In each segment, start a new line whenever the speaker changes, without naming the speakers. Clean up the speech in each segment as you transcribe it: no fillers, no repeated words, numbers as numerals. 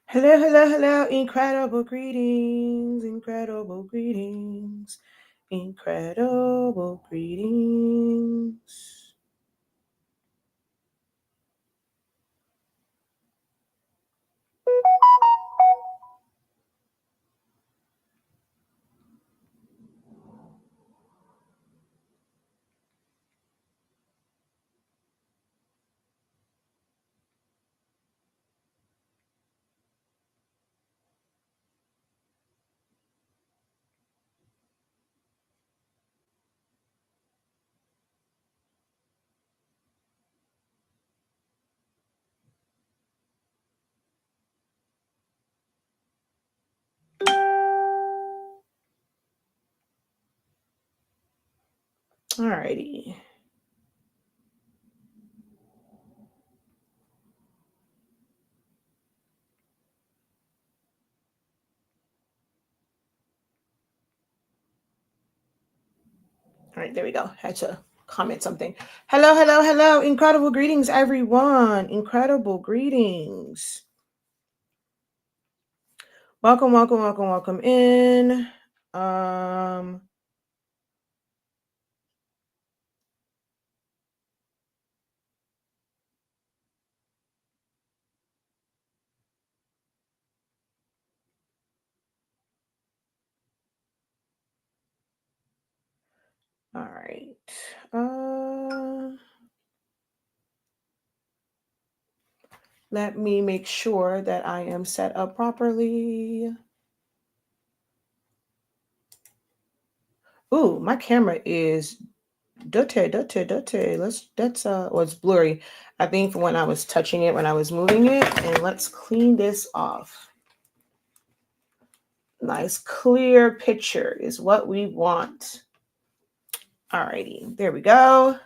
Hello, hello, hello, incredible greetings, incredible greetings, incredible greetings. Alrighty. All right, there we go. Had to comment something. Hello, hello, hello, incredible greetings, everyone. Incredible greetings. Welcome, welcome, welcome, welcome in. All right. Let me make sure that I am set up properly. Ooh, my camera is dirty. Well, it's blurry. I think from when I was touching it, when I was moving it, and let's clean this off. Nice clear picture is what we want. Alrighty, there we go.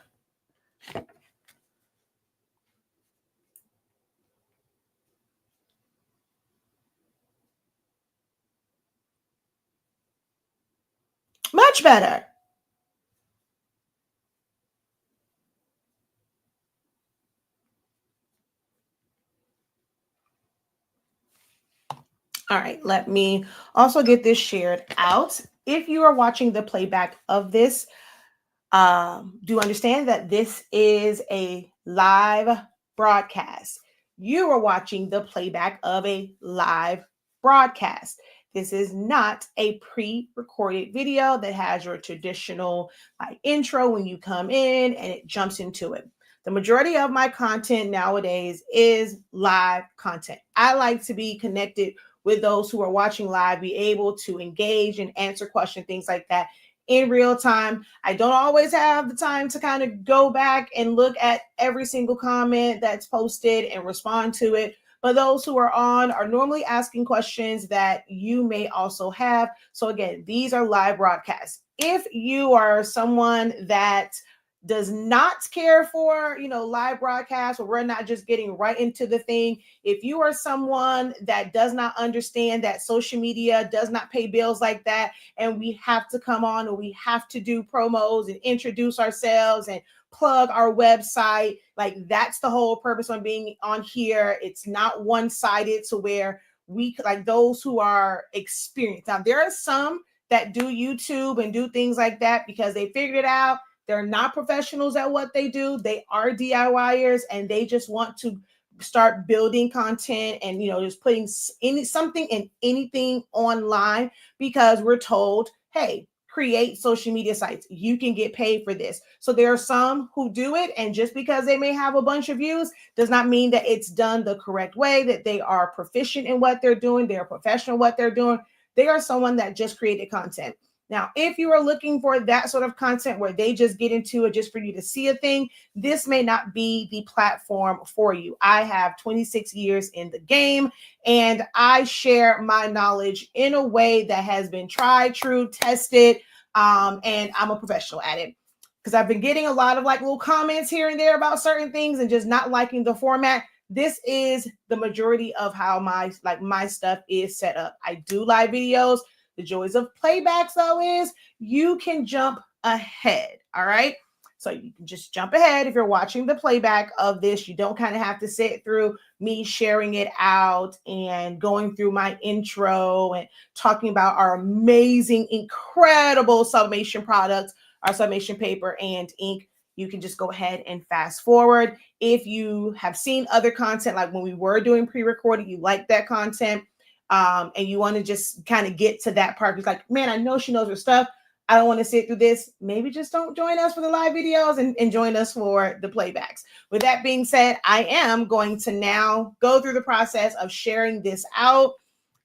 Much better. All right, let me also get this shared out. If you are watching the playback of this, do understand that this is a live broadcast. You are watching the playback of a live broadcast. This is not a pre-recorded video that has your traditional intro when you come in and it jumps into it. The majority of my content nowadays is live content. I like to be connected with those who are watching live, be able to engage and answer questions, things like that in real time. I don't always have the time to kind of go back and look at every single comment that's posted and respond to it. But those who are on are normally asking questions that you may also have. So again, these are live broadcasts. If you are someone that does not care for, live broadcasts, or we're not just getting right into the thing. If you are someone that does not understand that social media does not pay bills like that, and we have to come on and we have to do promos and introduce ourselves and plug our website, like that's the whole purpose on being on here. It's not one-sided to where we, like those who are experienced. Now, there are some that do YouTube and do things like that because they figured it out. They're not professionals at what they do. They are DIYers and they just want to start building content and just putting something and anything online because we're told, hey, create social media sites, you can get paid for this. So there are some who do it, and just because they may have a bunch of views does not mean that it's done the correct way, that they are proficient in what they're doing, they're professional in what they're doing. They are someone that just created content. Now, if you are looking for that sort of content where they just get into it just for you to see a thing, this may not be the platform for you. I have 26 years in the game and I share my knowledge in a way that has been tried, true, tested, and I'm a professional at it. Because I've been getting a lot of little comments here and there about certain things and just not liking the format. This is the majority of how my stuff is set up. I do live videos. The joys of playbacks, though, is you can jump ahead. All right. So you can just jump ahead. If you're watching the playback of this, you don't kind of have to sit through me sharing it out and going through my intro and talking about our amazing, incredible sublimation products, our sublimation paper and ink. You can just go ahead and fast forward. If you have seen other content, like when we were doing pre-recorded, you like that content, and you want to just kind of get to that part. It's like, man, I know she knows her stuff. I don't want to sit through this. Maybe just don't join us for the live videos and join us for the playbacks. With that being said, I am going to now go through the process of sharing this out.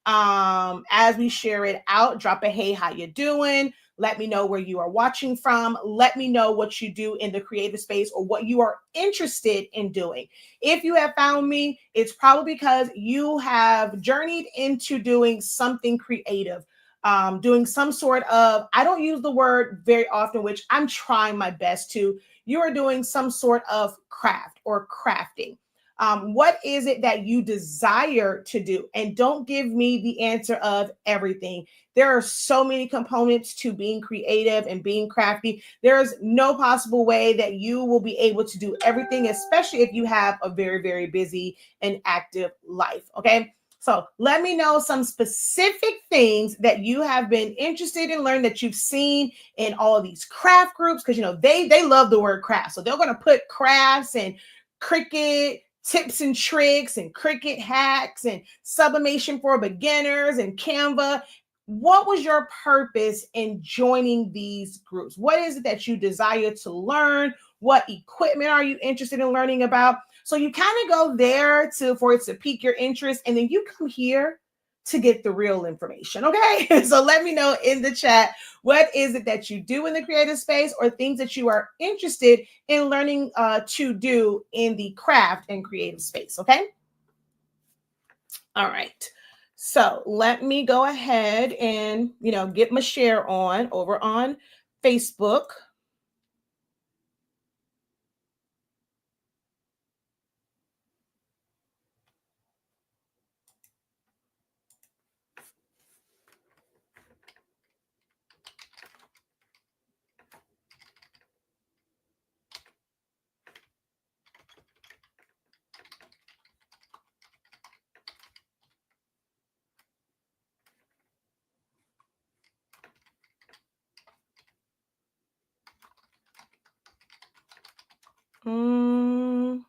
As we share it out, drop a hey, how you doing? Let me know where you are watching from. Let me know what you do in the creative space or what you are interested in doing. If you have found me, it's probably because you have journeyed into doing something creative, doing some sort of, I don't use the word very often, which I'm trying my best to. You are doing some sort of craft or crafting. What is it that you desire to do? And don't give me the answer of everything. There are so many components to being creative and being crafty. There is no possible way that you will be able to do everything, especially if you have a very, very busy and active life. Okay. So let me know some specific things that you have been interested in learning that you've seen in all of these craft groups, because they love the word craft. So they're going to put crafts and Cricut tips and tricks and Cricut hacks and sublimation for beginners and Canva. What was your purpose in joining these groups? What is it that you desire to learn? What equipment are you interested in learning about? So you kind of go there for it to pique your interest, and then you come here to get the real information. Okay. So let me know in the chat, what is it that you do in the creative space or things that you are interested in learning to do in the craft and creative space. Okay. All right. So let me go ahead and, get my share on over on Facebook. Mm.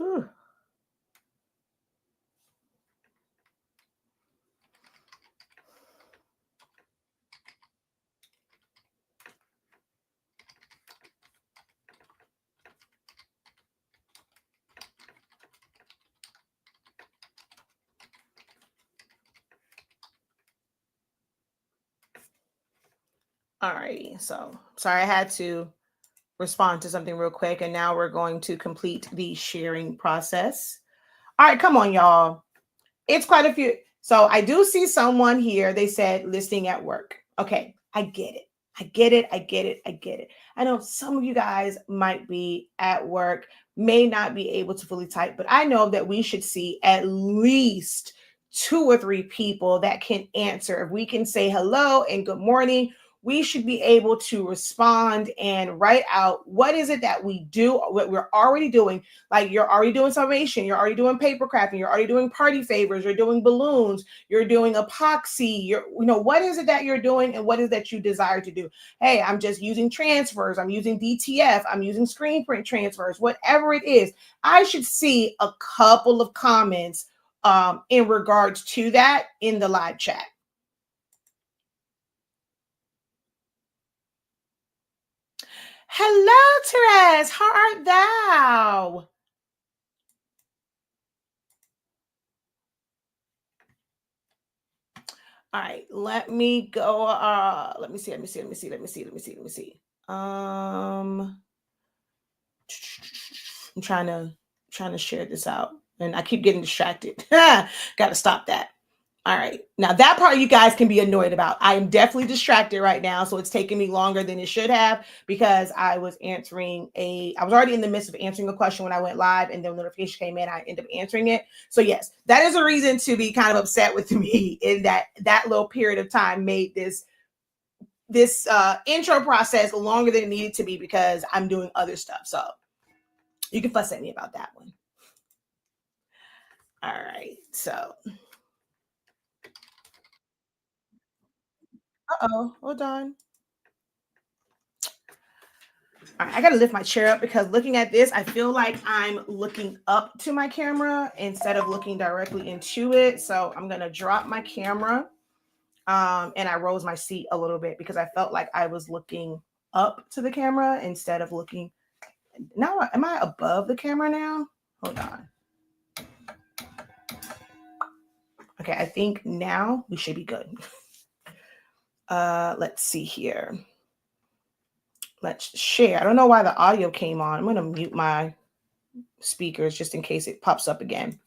Ooh. All righty. So sorry, I had to respond to something real quick. And now we're going to complete the sharing process. All right, come on, y'all. It's quite a few. So I do see someone here. They said listening at work. Okay, I get it. I get it. I get it. I get it. I know some of you guys might be at work, may not be able to fully type, but I know that we should see at least 2 or 3 people that can answer. If we can say hello and good morning, we should be able to respond and write out what is it that we do, what we're already doing. Like you're already doing summation, you're already doing paper crafting, you're already doing party favors, you're doing balloons, you're doing epoxy, what is it that you're doing and what is that you desire to do? Hey, I'm just using transfers, I'm using DTF, I'm using screen print transfers, whatever it is. I should see a couple of comments in regards to that in the live chat. Hello, Therese. How art thou? All right, let me go. Let me see. I'm trying to share this out. and I keep getting distracted. Got to stop that. All right. Now that part you guys can be annoyed about. I am definitely distracted right now. So it's taking me longer than it should have because I was already in the midst of answering a question when I went live, and then the notification came in, I ended up answering it. So yes, that is a reason to be kind of upset with me, in that little period of time made this intro process longer than it needed to be because I'm doing other stuff. So you can fuss at me about that one. All right. So, hold on. All right, I got to lift my chair up because looking at this, I feel like I'm looking up to my camera instead of looking directly into it. So I'm going to drop my camera, and I rose my seat a little bit because I felt like I was looking up to the camera instead of looking. Now, am I above the camera now? Hold on. Okay, I think now we should be good. Let's see here. Let's share. I don't know why the audio came on. I'm going to mute my speakers just in case it pops up again.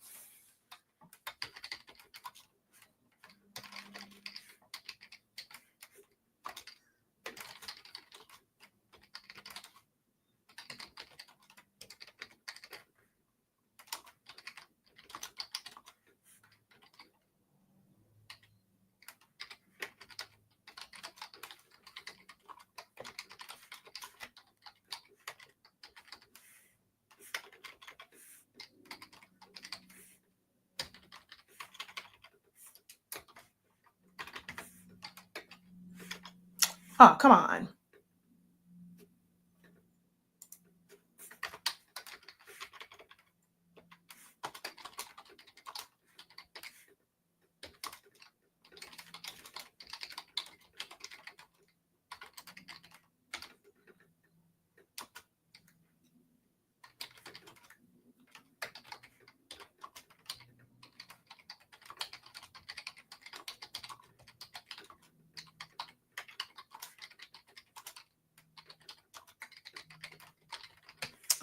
Oh, come on.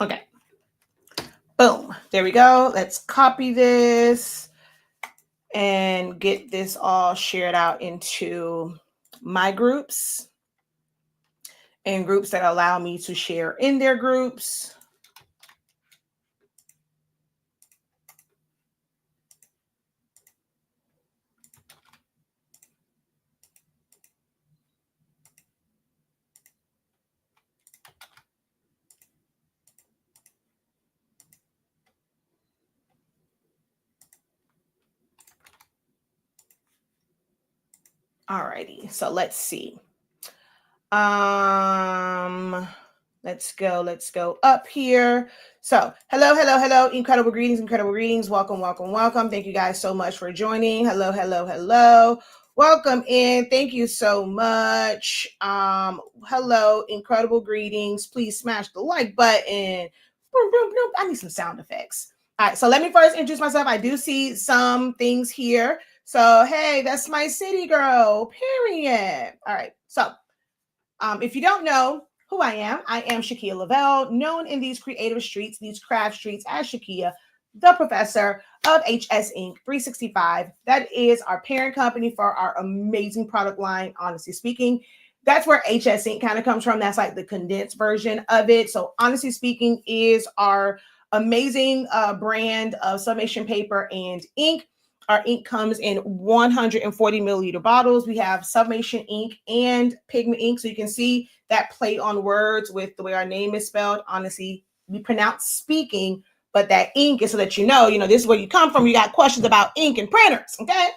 Okay. Boom. There we go. Let's copy this and get this all shared out into my groups and groups that allow me to share in their groups. Alrighty, so let's see. Let's go up here. So hello, incredible greetings, welcome. Thank you guys so much for joining. Hello, welcome in. Thank you so much. Hello, incredible greetings. Please smash the like button. Boom, boom, boom. I need some sound effects. All right, so let me first introduce myself. I do see some things here. So, hey, that's my city girl, period. All right, so if you don't know who I am Shakia Lavelle, known in these creative streets, these craft streets as Shakia, the professor of HS Inc. 365. That is our parent company for our amazing product line, honestly speaking. That's where HS Inc. kind of comes from. That's like the condensed version of it. So, honestly speaking, is our amazing brand of sublimation paper and ink. Our ink comes in 140 milliliter bottles. We have Sublimation ink and Pigment ink. So you can see that play on words with the way our name is spelled. Honestly, we pronounce speaking, but that ink is so that you know, this is where you come from. You got questions about ink and printers, okay?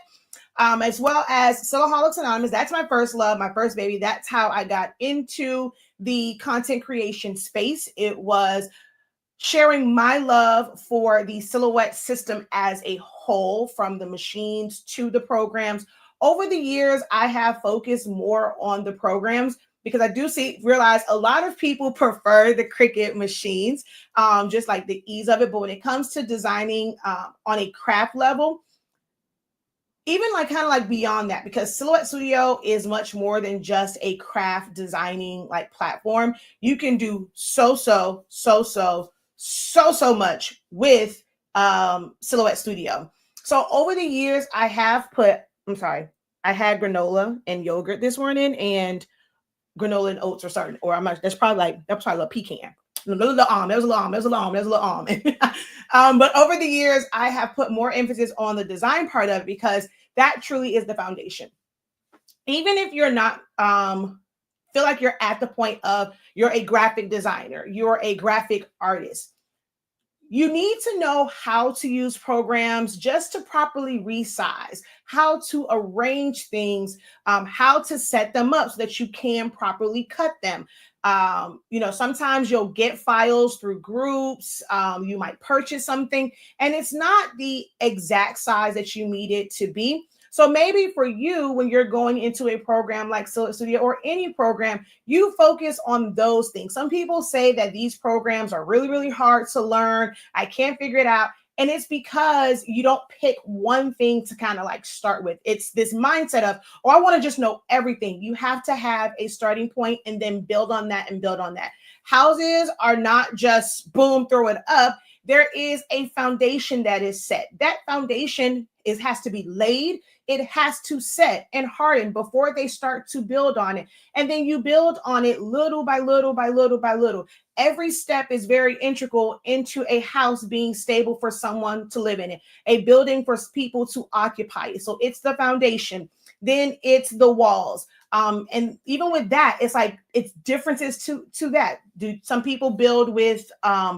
As well as Silaholics Anonymous. That's my first love, my first baby. That's how I got into the content creation space. It was sharing my love for the silhouette system as a whole, from the machines to the programs. Over the years, I have focused more on the programs because I do realize a lot of people prefer the Cricut machines, just like the ease of it. But when it comes to designing on a craft level, even like kind of like beyond that, because Silhouette Studio is much more than just a craft designing like platform. You can do so much with Silhouette Studio. So over the years, I have put, I'm sorry, I had granola and yogurt this morning, and granola and oats are starting, or I'm not, that's probably a pecan. No, there's a little almond, there's a little almond, there's a little almond, there's a little almond. But over the years, I have put more emphasis on the design part of it because that truly is the foundation. Even if you're not feel like you're at the point of you're a graphic designer, you're a graphic artist, you need to know how to use programs just to properly resize, how to arrange things, how to set them up so that you can properly cut them. Sometimes you'll get files through groups. You might purchase something and it's not the exact size that you need it to be. So maybe for you, when you're going into a program like Silhouette Studio or any program, you focus on those things. Some people say that these programs are really, really hard to learn. I can't figure it out. And it's because you don't pick one thing to kind of like start with. It's this mindset of, oh, I want to just know everything. You have to have a starting point and then build on that and build on that. Houses are not just boom, throw it up. There is a foundation that is set. That foundation has to be laid. It has to set and harden before they start to build on it. And then you build on it little by little by little by little. Every step is very integral into a house being stable for someone to live in it, a building for people to occupy it. So it's the foundation. Then it's the walls. And even with that, it's like it's differences to that. Some people build with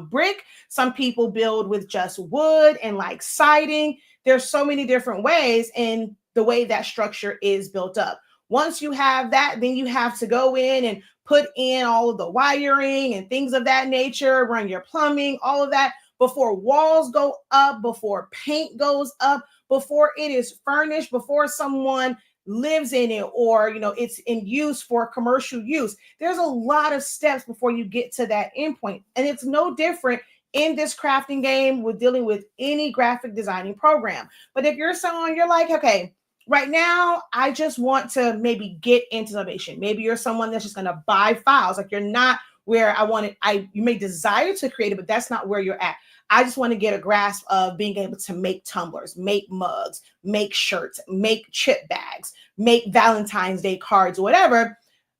brick, some people build with just wood and like siding. There's so many different ways in the way that structure is built up. Once you have that, then you have to go in and put in all of the wiring and things of that nature, run your plumbing, all of that before walls go up, before paint goes up, before it is furnished, before someone lives in it, or it's in use for commercial use. There's a lot of steps before you get to that endpoint, and it's no different in this crafting game with dealing with any graphic designing program. But if you're someone, you're like, okay, right now I just want to maybe get into Sublimation. Maybe you're someone that's just going to buy files. Like you're not where I want it. You may desire to create it, but that's not where you're at. I just want to get a grasp of being able to make tumblers, make mugs, make shirts, make chip bags, make Valentine's Day cards, whatever.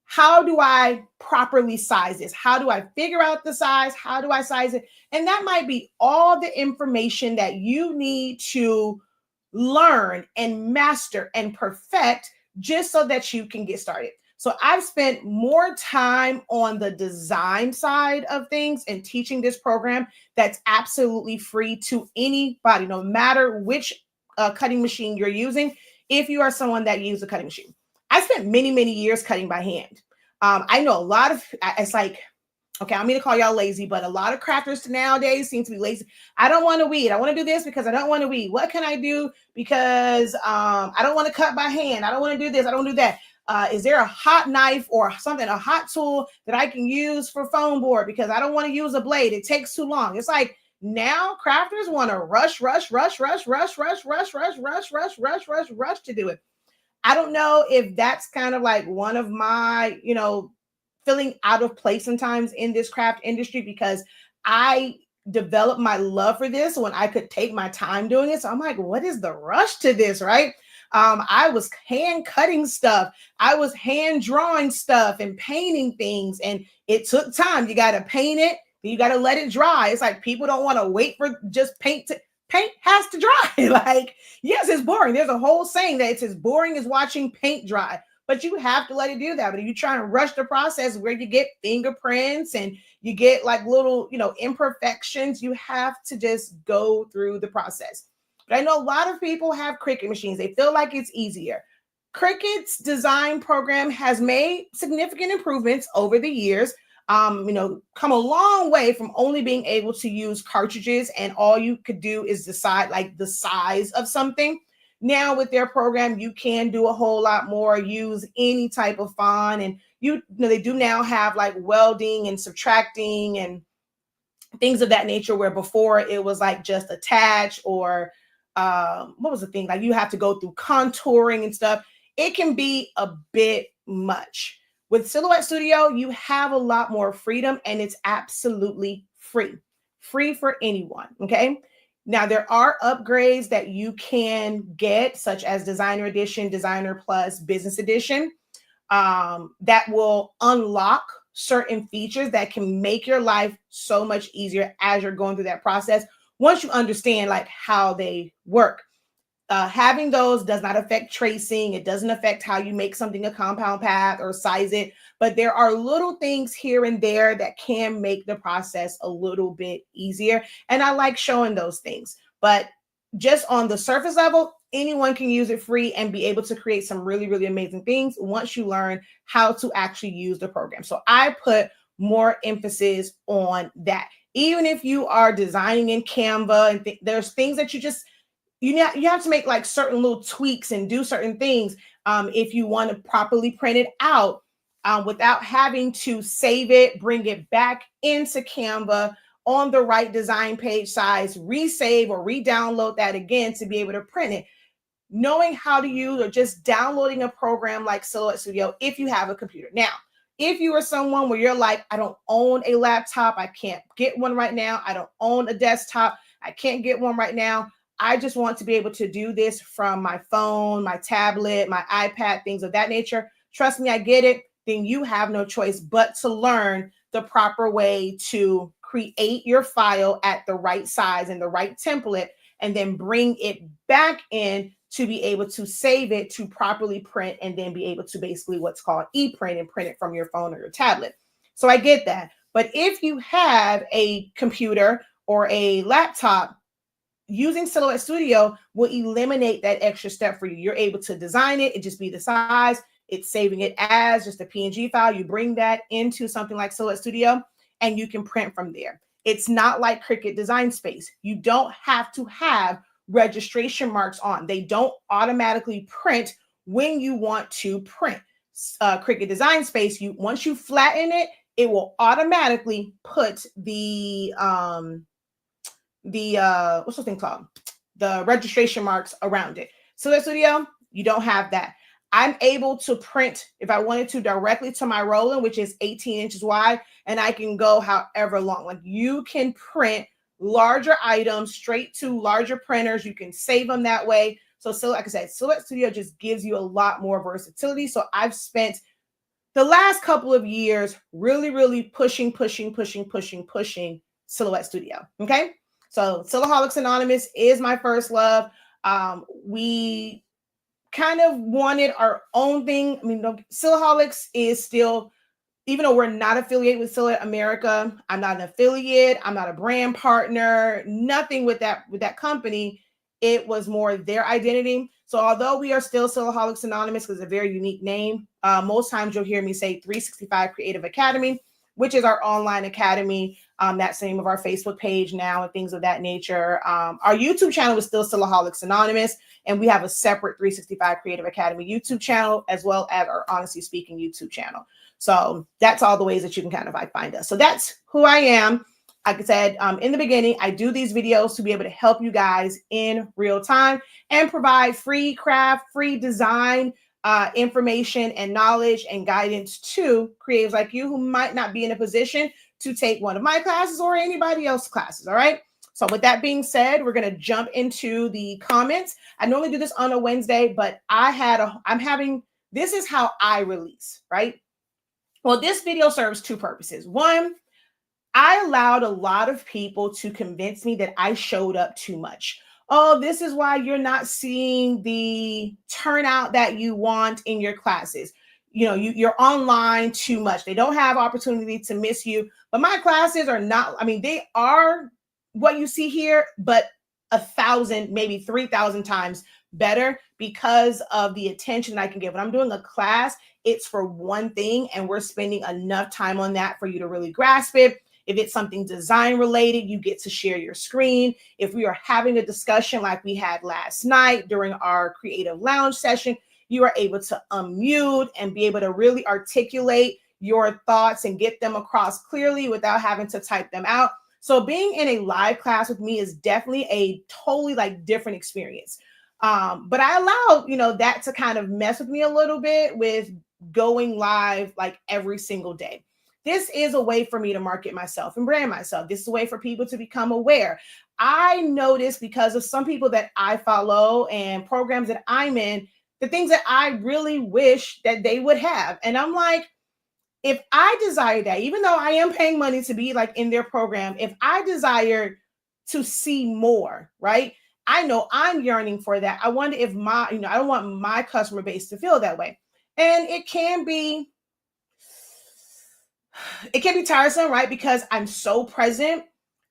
How do I properly size this? How do I figure out the size? How do I size it? And that might be all the information that you need to learn and master and perfect just so that you can get started. So I've spent more time on the design side of things and teaching this program that's absolutely free to anybody, no matter which cutting machine you're using. If you are someone that uses a cutting machine, I spent many, many years cutting by hand. I know a lot of, it's like, okay, I'm going to call y'all lazy, but a lot of crafters nowadays seem to be lazy. I don't want to weed. I want to do this because I don't want to weed. What can I do? Because I don't want to cut by hand. I don't want to do this. I don't do that. Is there a hot knife or something, a hot tool that I can use for foam board? Because I don't want to use a blade. It takes too long. It's like now crafters want to rush to do it. I don't know if that's kind of like one of my, feeling out of place sometimes in this craft industry, because I developed my love for this when I could take my time doing it. So I'm like, what is the rush to this, right? I was hand cutting stuff. I was hand drawing stuff and painting things. And it took time. You got to paint it. You got to let it dry. It's like people don't want to wait for just paint has to dry. Like, yes, it's boring. There's a whole saying that it's as boring as watching paint dry, but you have to let it do that. But if you try to rush the process where you get fingerprints and you get like little, imperfections, you have to just go through the process. But I know a lot of people have Cricut machines. They feel like it's easier. Cricut's design program has made significant improvements over the years. Come a long way from only being able to use cartridges and all you could do is decide like the size of something. Now with their program, you can do a whole lot more, use any type of font, and they do now have like welding and subtracting and things of that nature, where before it was like just attach or what was the thing? Like you have to go through contouring and stuff. It can be a bit much. With Silhouette Studio, you have a lot more freedom and it's absolutely free for anyone, okay? Now, there are upgrades that you can get, such as Designer Edition, Designer Plus, Business Edition, that will unlock certain features that can make your life so much easier as you're going through that process once you understand like how they work. Having those does not affect tracing. It doesn't affect how you make something a compound path or size it, but there are little things here and there that can make the process a little bit easier. And I like showing those things, but just on the surface level, anyone can use it free and be able to create some really, really amazing things once you learn how to actually use the program. So I put more emphasis on that. Even if you are designing in Canva and there's things that you have to make like certain little tweaks and do certain things if you want to properly print it out without having to save it, bring it back into Canva on the right design page size, resave or re-download that again to be able to print it. Knowing how to use or just downloading a program like Silhouette Studio if you have a computer. Now, if you are someone where you're like, I don't own a laptop, I can't get one right now, I don't own a desktop, I can't get one right now, I just want to be able to do this from my phone, my tablet, my iPad, things of that nature. Trust me, I get it. Then you have no choice but to learn the proper way to create your file at the right size and the right template, and then bring it back in to be able to save it to properly print and then be able to basically what's called e-print and print it from your phone or your tablet. So I get that. But if you have a computer or a laptop, using Silhouette Studio will eliminate that extra step for you. You're able to design it. It just be the size. It's saving it as just a PNG file. You bring that into something like Silhouette Studio and you can print from there. It's not like Cricut Design Space. You don't have to have registration marks on. They don't automatically print when you want to print. Cricut Design Space, once you flatten it, it will automatically put the what's the thing called? The registration marks around it. Silhouette Studio, you don't have that. I'm able to print if I wanted to directly to my Roland, which is 18 inches wide, and I can go however long. Like you can print larger items straight to larger printers. You can save them that way. So like I said, Silhouette Studio just gives you a lot more versatility. So I've spent the last couple of years really, really pushing Silhouette Studio. Okay. So Silhouaholics Anonymous is my first love. We kind of wanted our own thing. I mean, Silhouaholics is still, even though we're not affiliated with Silhouette America, I'm not an affiliate, I'm not a brand partner, nothing with that company. It was more their identity. So although we are still Silhouaholics Anonymous, because it's a very unique name, most times you'll hear me say 365 Creative Academy, which is our online academy. That's the name of our Facebook page now and things of that nature. Our YouTube channel is still Silhouaholics Anonymous, and we have a separate 365 Creative Academy YouTube channel, as well as our Honestly Speaking YouTube channel. So that's all the ways that you can kind of find us. So that's who I am. Like I said in the beginning, I do these videos to be able to help you guys in real time and provide free craft, free design information and knowledge and guidance to creatives like you who might not be in a position to take one of my classes or anybody else's classes. All right. So with that being said, we're going to jump into the comments. I normally do this on a Wednesday, but this is how I release, right? Well, this video serves two purposes. One, I allowed a lot of people to convince me that I showed up too much. Oh, this is why you're not seeing the turnout that you want in your classes. You know, you're online too much. They don't have opportunity to miss you. But my classes are not, I mean, they are what you see here, but 1,000, maybe 3,000 times better because of the attention I can give. When I'm doing a class, it's for one thing, and we're spending enough time on that for you to really grasp it. If it's something design related, you get to share your screen. If we are having a discussion like we had last night during our creative lounge session, you are able to unmute and be able to really articulate your thoughts and get them across clearly without having to type them out. So being in a live class with me is definitely a totally different experience. But I allowed, that to kind of mess with me a little bit with going live like every single day. This is a way for me to market myself and brand myself. This is a way for people to become aware. I notice because of some people that I follow and programs that I'm in, the things that I really wish that they would have. And I'm like, if I desire that, even though I am paying money to be like in their program, if I desire to see more, right? I know I'm yearning for that. I wonder if I don't want my customer base to feel that way. And it can be tiresome, right? Because I'm so present.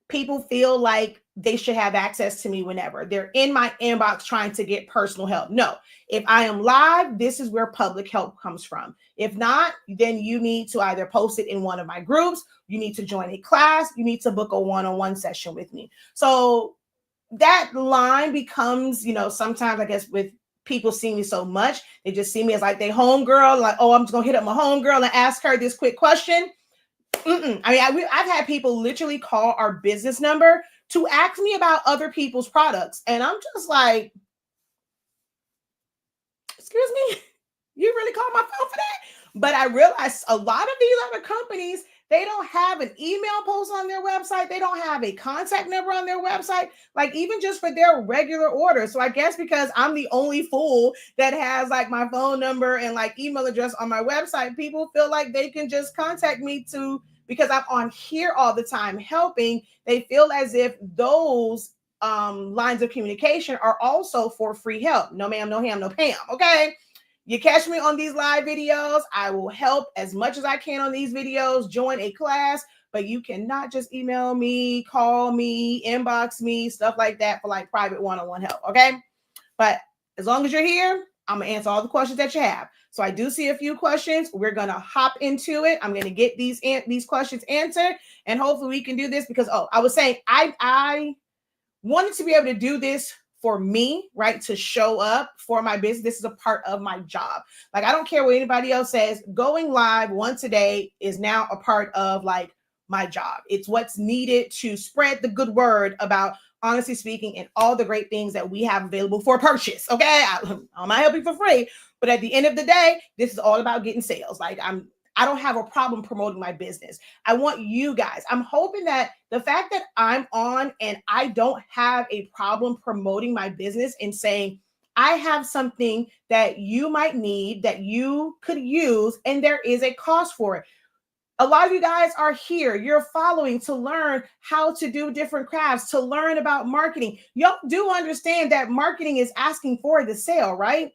People feel like they should have access to me whenever they're in my inbox trying to get personal help. No, if I am live, this is where public help comes from. If not, then you need to either post it in one of my groups, you need to join a class, you need to book a one-on-one session with me. So that line becomes, sometimes I guess with people see me so much, they just see me as like they homegirl, like, oh, I'm just gonna hit up my homegirl and ask her this quick question. I mean, I've had people literally call our business number to ask me about other people's products. And I'm just like, excuse me, you really called my phone for that? But I realized a lot of these other companies, they don't have an email post on their website. They don't have a contact number on their website, like even just for their regular order. So I guess because I'm the only fool that has like my phone number and like email address on my website, people feel like they can just contact me because I'm on here all the time helping. They feel as if those lines of communication are also for free help. No ma'am, no ham, no Pam. Okay. You catch me on these live videos. I will help as much as I can on these videos, join a class, but you cannot just email me, call me, inbox me, stuff like that for like private one-on-one help. Okay. But as long as you're here, I'm going to answer all the questions that you have. So I do see a few questions. We're going to hop into it. I'm going to get these questions answered, and hopefully we can do this because, I was saying, I wanted to be able to do this for me, right? To show up for my business. This is a part of my job. Like, I don't care what anybody else says. Going live once a day is now a part of like my job. It's what's needed to spread the good word about Honestly Speaking and all the great things that we have available for purchase. Okay. I'm not helping for free, but at the end of the day, this is all about getting sales. Like I don't have a problem promoting my business. I want you guys. I'm hoping that the fact that I'm on and I don't have a problem promoting my business and saying, I have something that you might need, that you could use, and there is a cost for it. A lot of you guys are here. You're following to learn how to do different crafts, to learn about marketing. Y'all do understand that marketing is asking for the sale, right?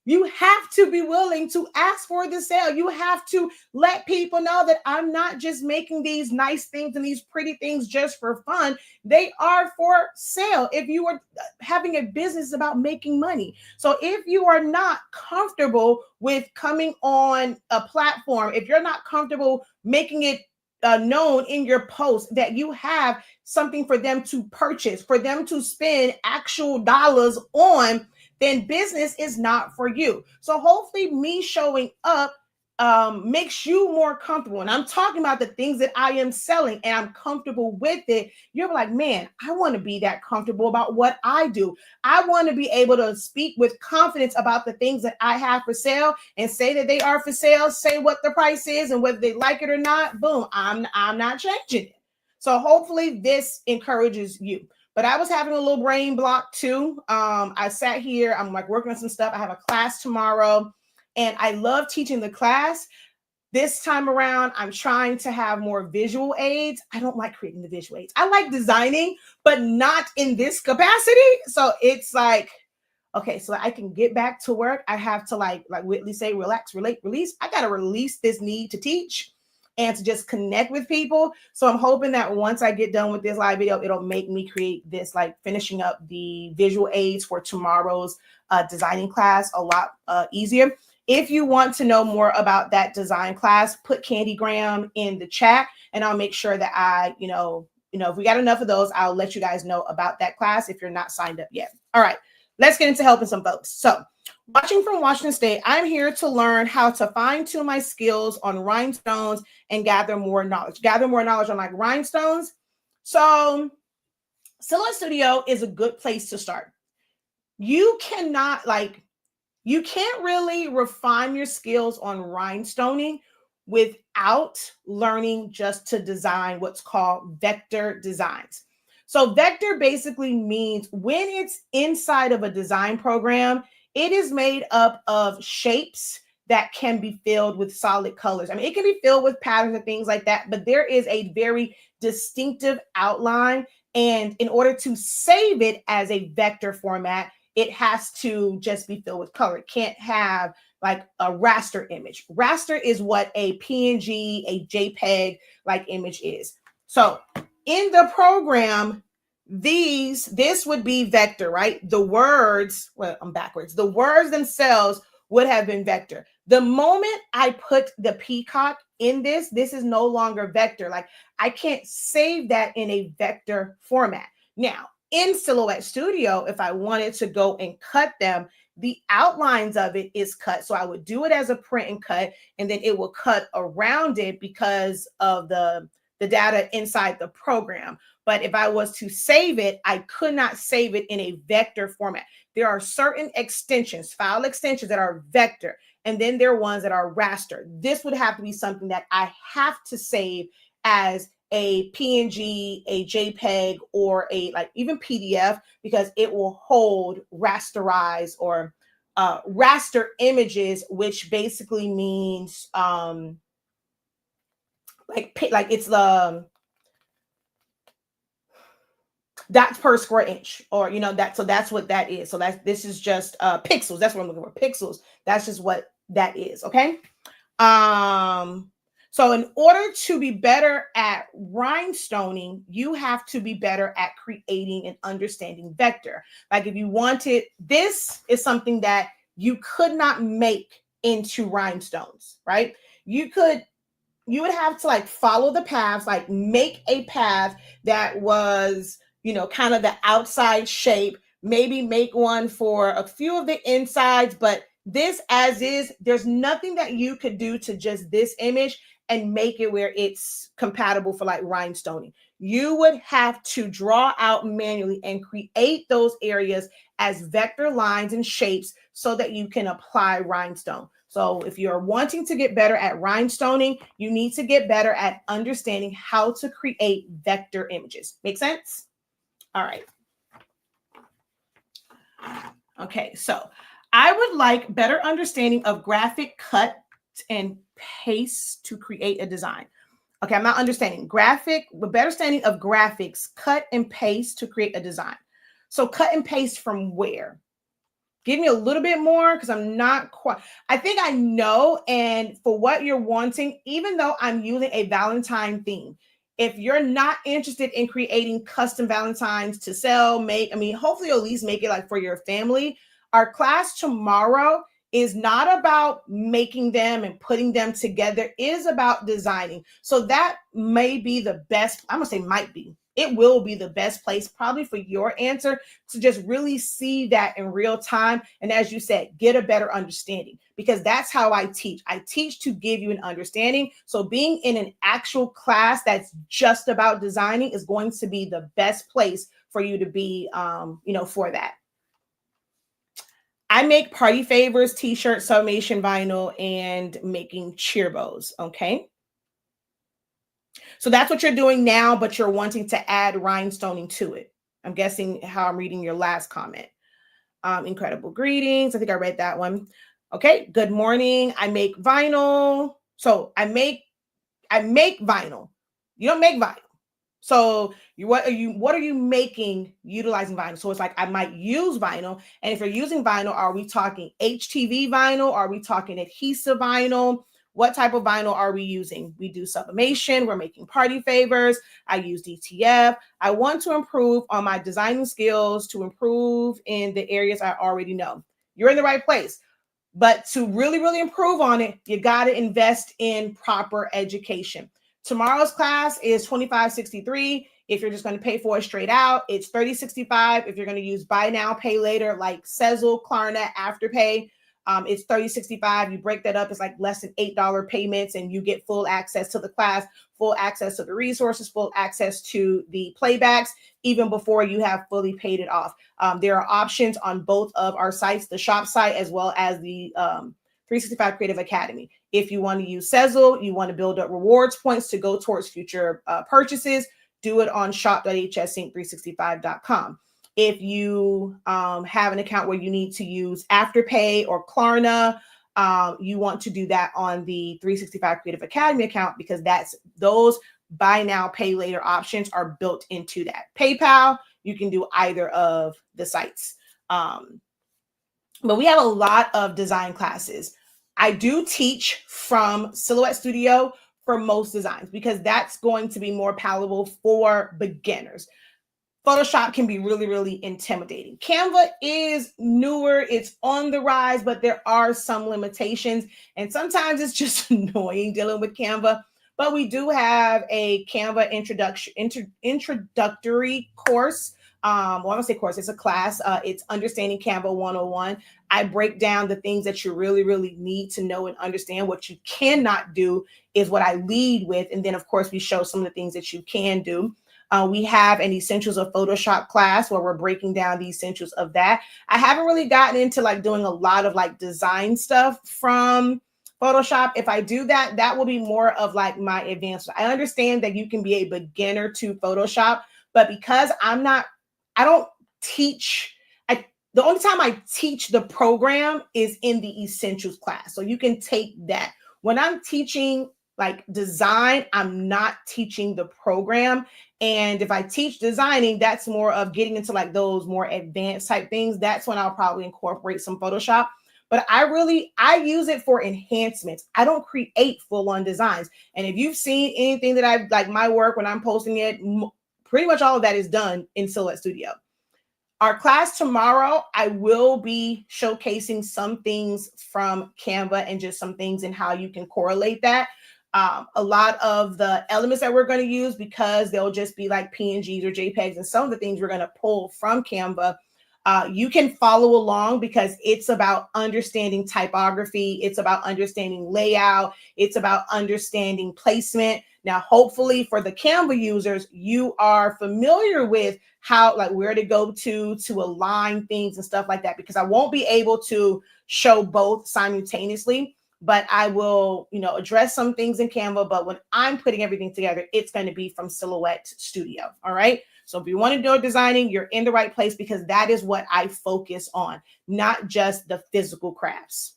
You have to be willing to ask for the sale. You have to let people know that I'm not just making these nice things and these pretty things just for fun. They are for sale. If you are having a business about making money. So if you are not comfortable with coming on a platform, if you're not comfortable making it known in your post that you have something for them to purchase, for them to spend actual dollars on, then business is not for you. So hopefully me showing up makes you more comfortable. And I'm talking about the things that I am selling and I'm comfortable with it. You're like, man, I want to be that comfortable about what I do. I want to be able to speak with confidence about the things that I have for sale and say that they are for sale, say what the price is and whether they like it or not. Boom, I'm not changing it. So hopefully this encourages you. But I was having a little brain block too. I sat here, I'm like working on some stuff. I have a class tomorrow and I love teaching the class. This time around, I'm trying to have more visual aids. I don't like creating the visual aids. I like designing, but not in this capacity. So it's like, okay, so I can get back to work. I have to like Whitley say, relax, relate, release. I got to release this need to teach and to just connect with people. So I'm hoping that once I get done with this live video, it'll make me create this, like finishing up the visual aids for tomorrow's designing class a lot easier. If you want to know more about that design class, put Candygram in the chat and I'll make sure that if we got enough of those, I'll let you guys know about that class if you're not signed up yet. All right, let's get into helping some folks. So watching from Washington State, I'm here to learn how to fine-tune my skills on rhinestones and gather more knowledge. Gather more knowledge on like rhinestones. So Silhouette Studio is a good place to start. You can't really refine your skills on rhinestoning without learning just to design what's called vector designs. So vector basically means when it's inside of a design program, it is made up of shapes that can be filled with solid colors. I mean, it can be filled with patterns and things like that, but there is a very distinctive outline. And in order to save it as a vector format, it has to just be filled with color. It can't have like a raster image. Raster is what a PNG, a JPEG like image is. So in the program, this would be vector, right? The words, well, I'm backwards. The words themselves would have been vector. The moment I put the peacock in this is no longer vector. Like I can't save that in a vector format. Now, in Silhouette Studio, if I wanted to go and cut them, the outlines of it is cut. So I would do it as a print and cut, and then it will cut around it because of the data inside the program. But if I was to save it, I could not save it in a vector format. There are certain extensions, file extensions that are vector, and then there are ones that are raster. This would have to be something that I have to save as a PNG, a JPEG, or a like even PDF, because it will hold rasterized or raster images, which basically means like it's the dots per square inch, or that. So that's what that is. So this is just pixels. That's what I'm looking for. Pixels. That's just what that is. Okay. So in order to be better at rhinestoning, you have to be better at creating and understanding vector. Like if you wanted, this is something that you could not make into rhinestones, right? You would have to like follow the paths, like make a path that was, kind of the outside shape, maybe make one for a few of the insides, but this as is, there's nothing that you could do to just this image and make it where it's compatible for like rhinestoning. You would have to draw out manually and create those areas as vector lines and shapes so that you can apply rhinestone. So if you're wanting to get better at rhinestoning, you need to get better at understanding how to create vector images. Make sense? All right. Okay, so I would like better understanding of graphic cut and paste to create a design. Okay, I'm not understanding graphic, but better understanding of graphics, cut and paste to create a design. So cut and paste from where? Give me a little bit more, because I'm not quite, I think I know. And for what you're wanting, even though I'm using a Valentine theme, if you're not interested in creating custom Valentines to sell, hopefully you'll at least make it like for your family. Our class tomorrow is not about making them and putting them together. It is about designing. So that may be the best, I'm gonna say might be. It will be the best place probably for your answer to just really see that in real time. And as you said, get a better understanding, because that's how I teach. I teach to give you an understanding. So being in an actual class that's just about designing is going to be the best place for you to be, for that. I make party favors, t-shirt, sublimation vinyl, and making cheer bows. Okay. So that's what you're doing now, but you're wanting to add rhinestoning to it. I'm guessing how I'm reading your last comment. Incredible greetings. I think I read that one. Okay. Good morning. I make vinyl. So I make vinyl. You don't make vinyl. So what are you making utilizing vinyl? So it's like, I might use vinyl. And if you're using vinyl, are we talking HTV vinyl? Are we talking adhesive vinyl? What type of vinyl are we using? We do sublimation. We're making party favors. I use DTF. I want to improve on my designing skills, to improve in the areas I already know. You're in the right place. But to really, really improve on it, you got to invest in proper education. Tomorrow's class is $25.63. If you're just going to pay for it straight out, it's $30.65. If you're going to use buy now, pay later, like Sezzle, Klarna, Afterpay, it's $30.65. You break that up, it's like less than $8 payments, and you get full access to the class, full access to the resources, full access to the playbacks, even before you have fully paid it off. There are options on both of our sites, the shop site as well as the 365 Creative Academy. If you want to use Sezzle, you want to build up rewards points to go towards future purchases, do it on shop.hsync365.com. If you have an account where you need to use Afterpay or Klarna, you want to do that on the 365 Creative Academy account, because those buy now, pay later options are built into that. PayPal, you can do either of the sites. But we have a lot of design classes. I do teach from Silhouette Studio for most designs, because that's going to be more palatable for beginners. Photoshop can be really, really intimidating. Canva is newer, it's on the rise, but there are some limitations, and sometimes it's just annoying dealing with Canva. But we do have a Canva introductory course. Well, I don't say course, it's a class. It's Understanding Canva 101. I break down the things that you really, really need to know and understand. What you cannot do is what I lead with. And then, of course, we show some of the things that you can do. We have an Essentials of Photoshop class where we're breaking down the essentials of that. I haven't really gotten into like doing a lot of like design stuff from Photoshop. If I do that, that will be more of like my advanced. I understand that you can be a beginner to Photoshop, but because I don't teach. The only time I teach the program is in the Essentials class. So you can take that. When I'm teaching like design, I'm not teaching the program. And if I teach designing, that's more of getting into like those more advanced type things. That's when I'll probably incorporate some Photoshop. But I use it for enhancements. I don't create full-on designs. And if you've seen anything that I've like my work when I'm posting it, pretty much all of that is done in Silhouette Studio. Our class tomorrow, I will be showcasing some things from Canva and just some things and how you can correlate that. A lot of the elements that we're going to use, because they'll just be like PNGs or JPEGs, and some of the things we're going to pull from Canva. You can follow along because it's about understanding typography. It's about understanding layout. It's about understanding placement. Now, hopefully for the Canva users, you are familiar with how, like where to go to align things and stuff like that, because I won't be able to show both simultaneously, but I will, address some things in Canva. But when I'm putting everything together, it's going to be from Silhouette Studio. All right. So if you want to do designing, you're in the right place, because that is what I focus on, not just the physical crafts.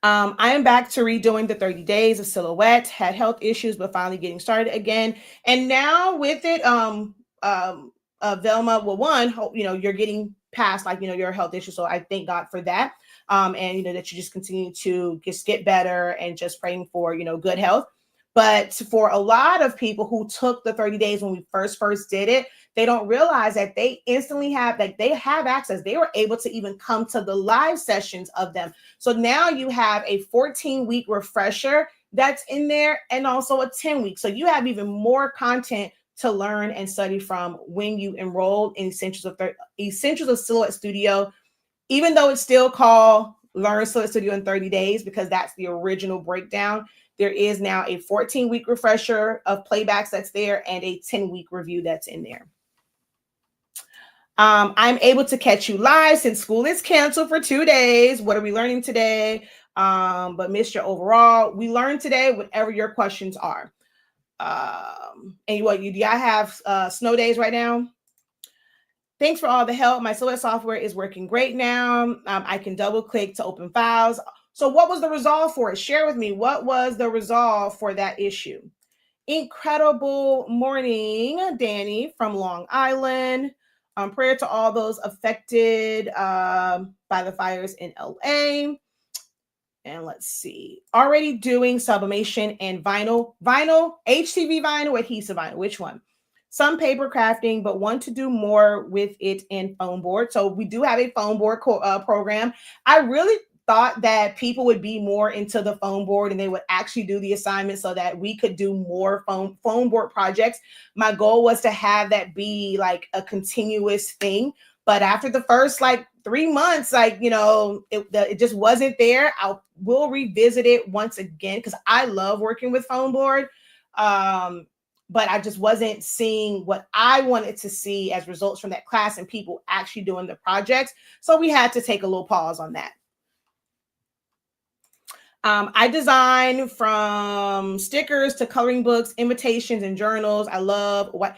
I am back to redoing the 30 days of Silhouette. Had health issues, but finally getting started again. And now with it, Velma, well, one, hope, you're getting past like, your health issues. So I thank God for that. And, that you just continue to just get better, and just praying for, good health. But for a lot of people who took the 30 days when we first did it, they don't realize that they instantly have, like they have access. They were able to even come to the live sessions of them. So now you have a 14-week refresher that's in there, and also a 10-week. So you have even more content to learn and study from when you enroll in Essentials of Silhouette Studio, even though it's still called Learn Silhouette Studio in 30 days, because that's the original breakdown. There is now a 14-week refresher of playbacks that's there, and a 10-week review that's in there. I'm able to catch you live since school is canceled for 2 days. What are we learning today? But missed your overall. We learned today whatever your questions are. And what do I have snow days right now? Thanks for all the help. My Silhouette software is working great now. I can double click to open files. So what was the resolve for it? Share with me. What was the resolve for that issue? Incredible morning, Danny from Long Island. Prayer to all those affected by the fires in LA. And let's see. Already doing sublimation and vinyl, HTV vinyl, adhesive vinyl. Which one? Some paper crafting, but want to do more with it in foam board. So we do have a foam board program. I really thought that people would be more into the foam board, and they would actually do the assignment so that we could do more foam board projects. My goal was to have that be like a continuous thing. But after the first like 3 months, like, it just wasn't there. We'll revisit it once again, because I love working with foam board. But I just wasn't seeing what I wanted to see as results from that class and people actually doing the projects. So we had to take a little pause on that. I design from stickers to coloring books, invitations, and journals. I love what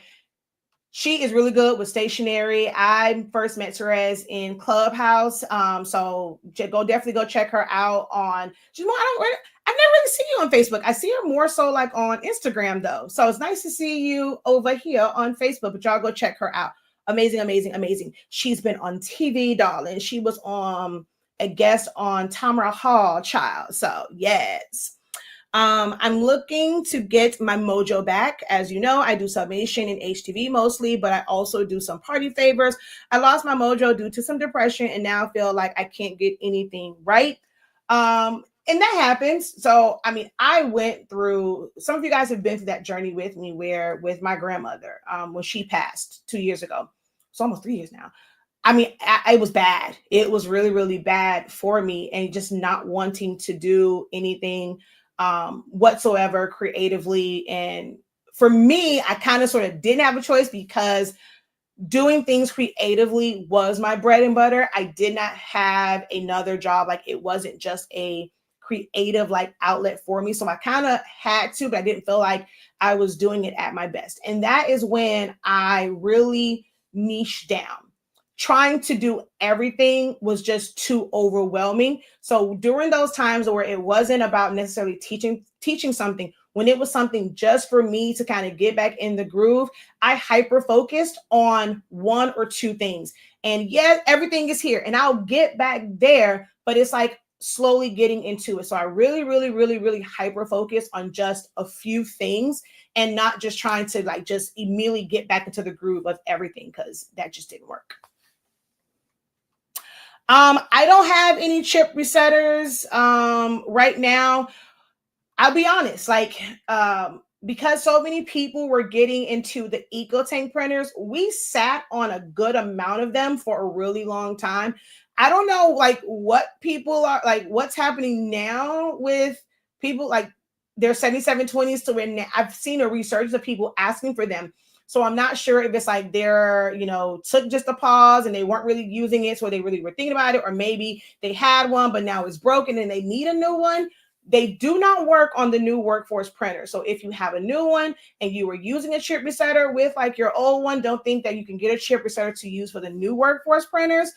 she is really good with stationery. I first met Therese in Clubhouse. So definitely go check her out on. She's more. I've never really seen you on Facebook. I see her more so like on Instagram though. So it's nice to see you over here on Facebook. But y'all go check her out. Amazing, amazing, amazing. She's been on TV, darling. She was on a guest on Tamara Hall, child. So yes. I'm looking to get my mojo back. As you know, I do Sublimation and HTV mostly, but I also do some party favors. I lost my mojo due to some depression and now feel like I can't get anything right. And that happens. So, I mean, I went through, some of you guys have been through that journey with me where with my grandmother, when she passed 2 years ago. It's almost 3 years now. I mean, it was bad. It was really, really bad for me and just not wanting to do anything whatsoever creatively. And for me, I kind of sort of didn't have a choice because doing things creatively was my bread and butter. I did not have another job. Like it wasn't just a creative like outlet for me. So I kind of had to, but I didn't feel like I was doing it at my best. And that is when I really niched down. Trying to do everything was just too overwhelming. So during those times where it wasn't about necessarily teaching something, when it was something just for me to kind of get back in the groove, I hyper focused on one or two things. And yes, everything is here and I'll get back there, but it's like slowly getting into it. So I really, really, really, really hyper focus on just a few things and not just trying to like just immediately get back into the groove of everything because that just didn't work. I don't have any chip resetters right now. I'll be honest, like because so many people were getting into the EcoTank printers, we sat on a good amount of them for a really long time. I don't know like what people are like what's happening now with people like their 7720s to when I've seen a resurgence of people asking for them. So I'm not sure if it's like they're, took just a pause and they weren't really using it. So they really were thinking about it, or maybe they had one, but now it's broken and they need a new one. They do not work on the new workforce printer. So if you have a new one and you were using a chip resetter with like your old one, don't think that you can get a chip resetter to use for the new workforce printers.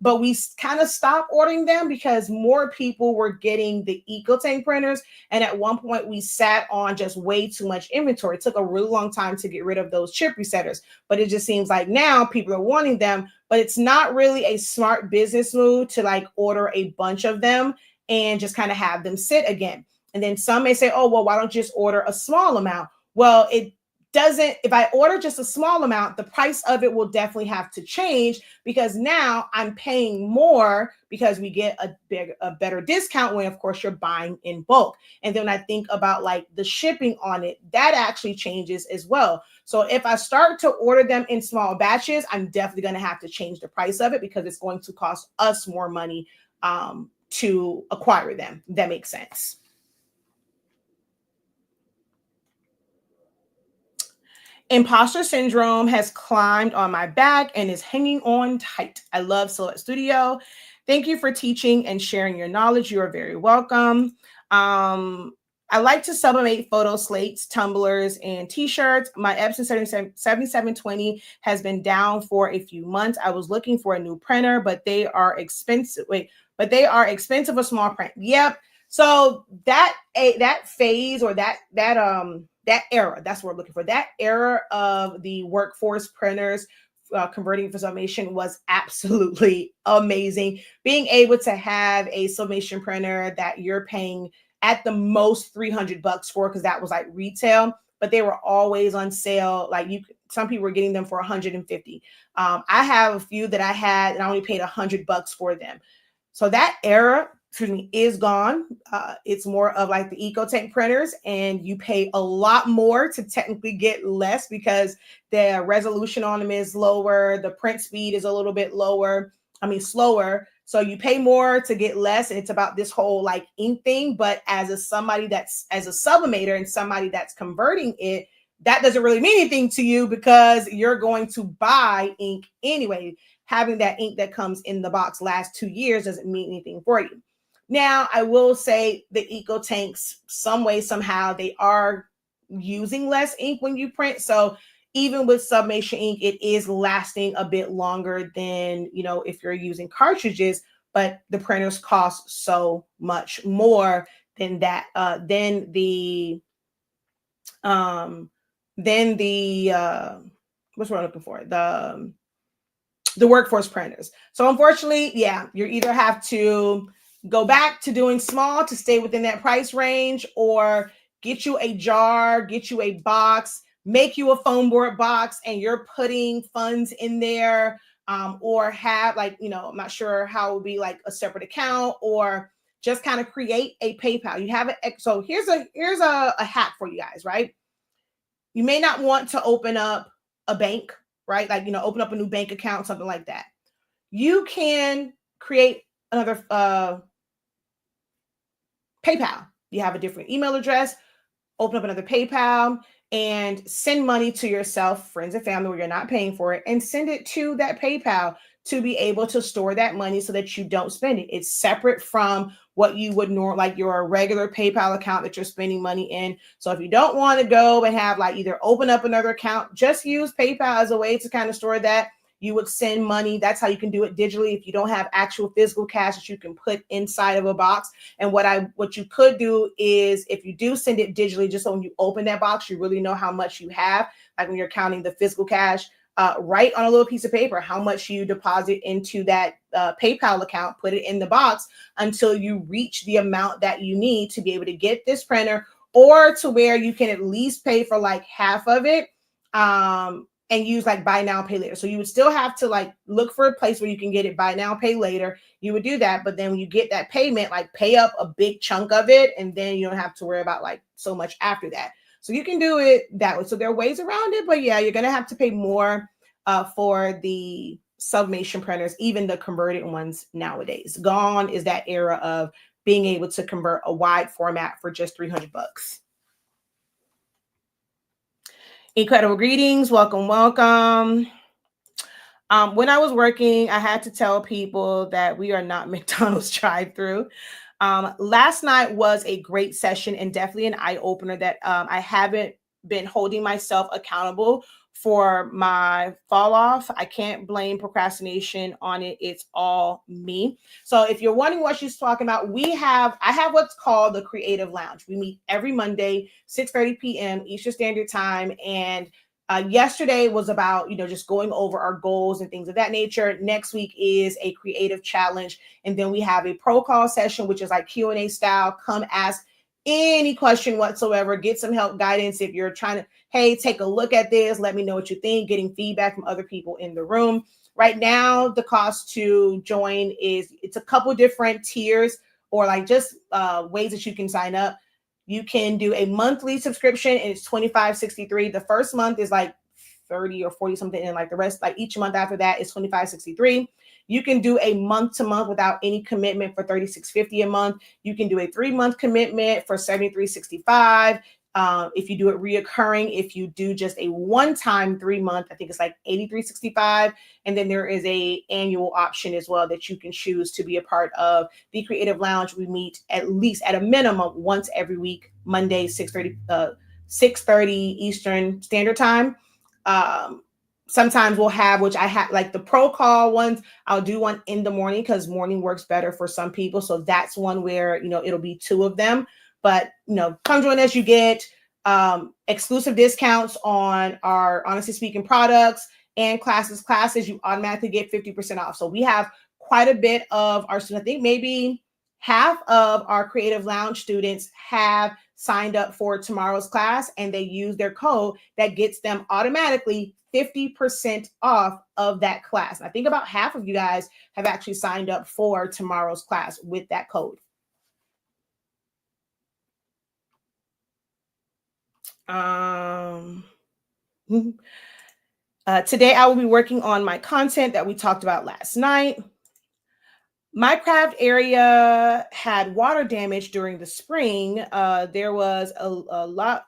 But we kind of stopped ordering them because more people were getting the EcoTank printers. And at one point we sat on just way too much inventory. It took a really long time to get rid of those chip resetters, but it just seems like now people are wanting them, but it's not really a smart business move to like order a bunch of them and just kind of have them sit again. And then some may say, oh, well, why don't you just order a small amount? Well, it doesn't, if I order just a small amount, the price of it will definitely have to change because now I'm paying more because we get a better discount when, of course, you're buying in bulk. And then I think about like the shipping on it, that actually changes as well. So if I start to order them in small batches, I'm definitely going to have to change the price of it because it's going to cost us more money to acquire them. That makes sense. Imposter syndrome has climbed on my back and is hanging on tight. I love Silhouette Studio. Thank you for teaching and sharing your knowledge. You are very welcome. I like to sublimate photo slates, tumblers, and t-shirts. My Epson 7720 has been down for a few months. I was looking for a new printer, but they are expensive. They are expensive for small print. Yep. So that phase or that era, that's what we're looking for. That era of the workforce printers converting for sublimation was absolutely amazing. Being able to have a sublimation printer that you're paying at the most $300 for, because that was like retail, but they were always on sale. Like some people were getting them for $150. I have a few that I had and I only paid $100 for them. So that era, is gone. It's more of like the EcoTank printers, and you pay a lot more to technically get less because the resolution on them is lower. The print speed is a little bit slower. So you pay more to get less. And it's about this whole like ink thing. But as a sublimator and somebody that's converting it, that doesn't really mean anything to you because you're going to buy ink anyway. Having that ink that comes in the box last 2 years doesn't mean anything for you. Now, I will say the eco tanks, some way, somehow, they are using less ink when you print. So even with Sublimation ink, it is lasting a bit longer than, if you're using cartridges, but the printers cost so much more than that, um, than the, what's what I'm looking for? The workforce printers. So unfortunately, yeah, you either have to go back to doing small to stay within that price range, or get you a jar, get you a box, make you a foam board box, and you're putting funds in there, or have, like, I'm not sure how it would be, like a separate account, or just kind of create a PayPal. You have it. So here's a hack for you guys, right? You may not want to open up a bank, right? Like, open up a new bank account, something like that. You can create another PayPal. You have a different email address, open up another PayPal, and send money to yourself, friends and family, where you're not paying for it, and send it to that PayPal to be able to store that money so that you don't spend it. It's separate from what you would like your regular PayPal account that you're spending money in. So if you don't want to go and have, like, either open up another account, just use PayPal as a way to kind of store that. You would send money. That's how you can do it digitally if you don't have actual physical cash that you can put inside of a box. And what you could do is, if you do send it digitally, just so when you open that box, you really know how much you have. Like when you're counting the physical cash, write on a little piece of paper how much you deposit into that PayPal account, put it in the box until you reach the amount that you need to be able to get this printer, or to where you can at least pay for like half of it. And use like buy now, pay later. So you would still have to like look for a place where you can get it buy now, pay later. You would do that, but then when you get that payment, like pay up a big chunk of it, and then you don't have to worry about like so much after that. So you can do it that way. So there are ways around it, but yeah, you're gonna have to pay more for the Sublimation printers, even the converted ones nowadays. Gone is that era of being able to convert a wide format for just $300. Incredible greetings. Welcome, welcome. When I was working, I had to tell people that we are not McDonald's drive-through. Last night was a great session and definitely an eye-opener that I haven't been holding myself accountable for my fall off. I can't blame procrastination on it. It's all me. So if you're wondering what she's talking about, I have what's called the Creative Lounge. We meet every Monday, 6:30 p.m. Eastern Standard Time. And yesterday was about, just going over our goals and things of that nature. Next week is a creative challenge. And then we have a pro call session, which is like Q&A style. Come ask any question whatsoever, get some help, guidance. If you're trying to, hey, take a look at this, let me know what you think, getting feedback from other people in the room. Right now, the cost to join it's a couple different tiers, or like just ways that you can sign up. You can do a monthly subscription, and it's $25.63. The first month is like 30 or 40 something, and like the rest, like each month after that is $25.63. You can do a month to month without any commitment for $36.50 a month. You can do a 3-month commitment for $73.65. If you do it reoccurring, if you do just a one-time 3-month, I think it's like $83.65. And then there is a annual option as well that you can choose to be a part of the Creative Lounge. We meet at least at a minimum once every week, Monday, 6:30 Eastern Standard Time. Sometimes we'll have, which I have, like the pro call ones, I'll do one in the morning because morning works better for some people. So that's one where, it'll be 2 of them. But, come join us. You get exclusive discounts on our Honestly Speaking products and classes. You automatically get 50% off. So we have quite a bit of our students. I think maybe half of our Creative Lounge students have signed up for tomorrow's class, and they use their code that gets them automatically 50% off of that class. And I think about half of you guys have actually signed up for tomorrow's class with that code. Today I will be working on my content that we talked about last night. My craft area had water damage during the spring. There was a lot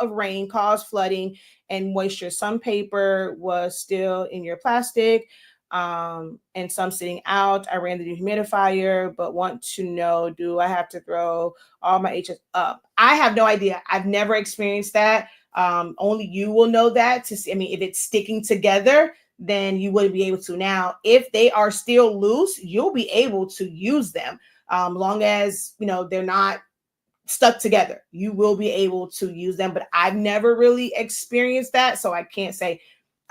of rain, caused flooding and moisture. Some paper was still in your plastic. and some sitting out. I ran the dehumidifier, but want to know, do I have to throw all my HS up? I have no idea. I've never experienced that. Only you will know that. To see, I mean, if it's sticking together, then you wouldn't be able to. Now, if they are still loose, you'll be able to use them. Long as, you know, they're not stuck together, you will be able to use them. But I've never really experienced that, so I can't say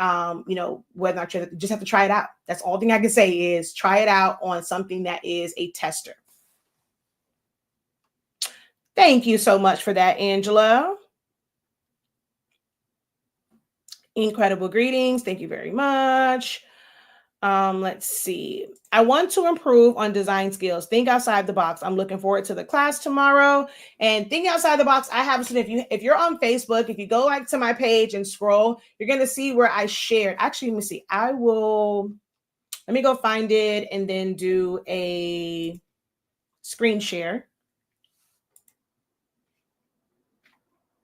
you know, whether or not you just have to try it out. That's all thing I can say is try it out on something that is a tester. Thank you so much for that, Angela. Incredible greetings. Thank you very much. Let's see. I want to improve on design skills. Think outside the box. I'm looking forward to the class tomorrow. And think outside the box. I have, if you're on Facebook, if you go like to my page and scroll, you're going to see where I shared. Actually, let me see. Let me go find it and then do a screen share.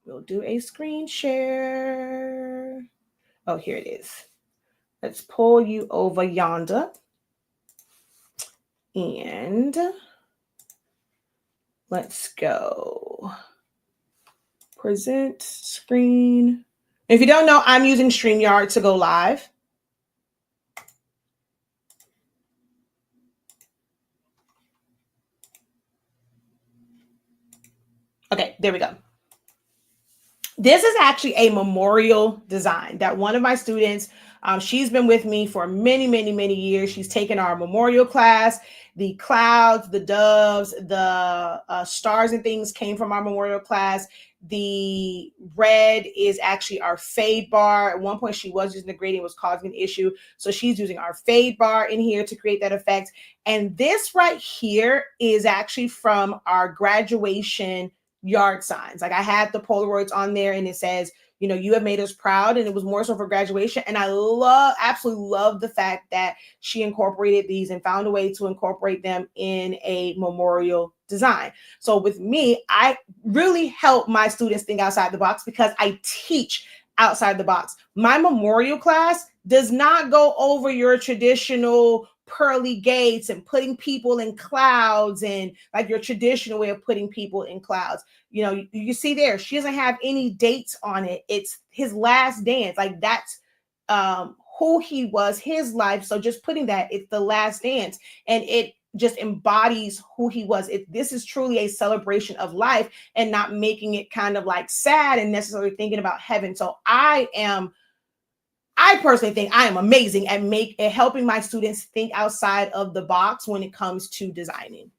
We'll do a screen share. Oh, here it is. Let's pull you over yonder. And let's go. Present screen. If you don't know, I'm using StreamYard to go live. Okay, there we go. This is actually a memorial design that one of my students, she's been with me for many, many, many years. She's taken our memorial class. The clouds, the doves, the stars and things came from our memorial class. The red is actually our fade bar. At one point, she was using the gradient, was causing an issue. So she's using our fade bar in here to create that effect. And this right here is actually from our graduation yard signs. Like I had the Polaroids on there and it says, you know, you have made us proud. And it was more so for graduation. And I absolutely love the fact that she incorporated these and found a way to incorporate them in a memorial design. So with me, I really help my students think outside the box because I teach outside the box. My memorial class does not go over your traditional pearly gates and putting people in clouds and like your traditional way of putting people in clouds. You know, you see there, she doesn't have any dates on it. It's his last dance. Like that's who he was, his life. So just putting that, it's the last dance, and it just embodies who he was. This is truly a celebration of life and not making it kind of like sad and necessarily thinking about heaven. So I personally think I am amazing at helping my students think outside of the box when it comes to designing.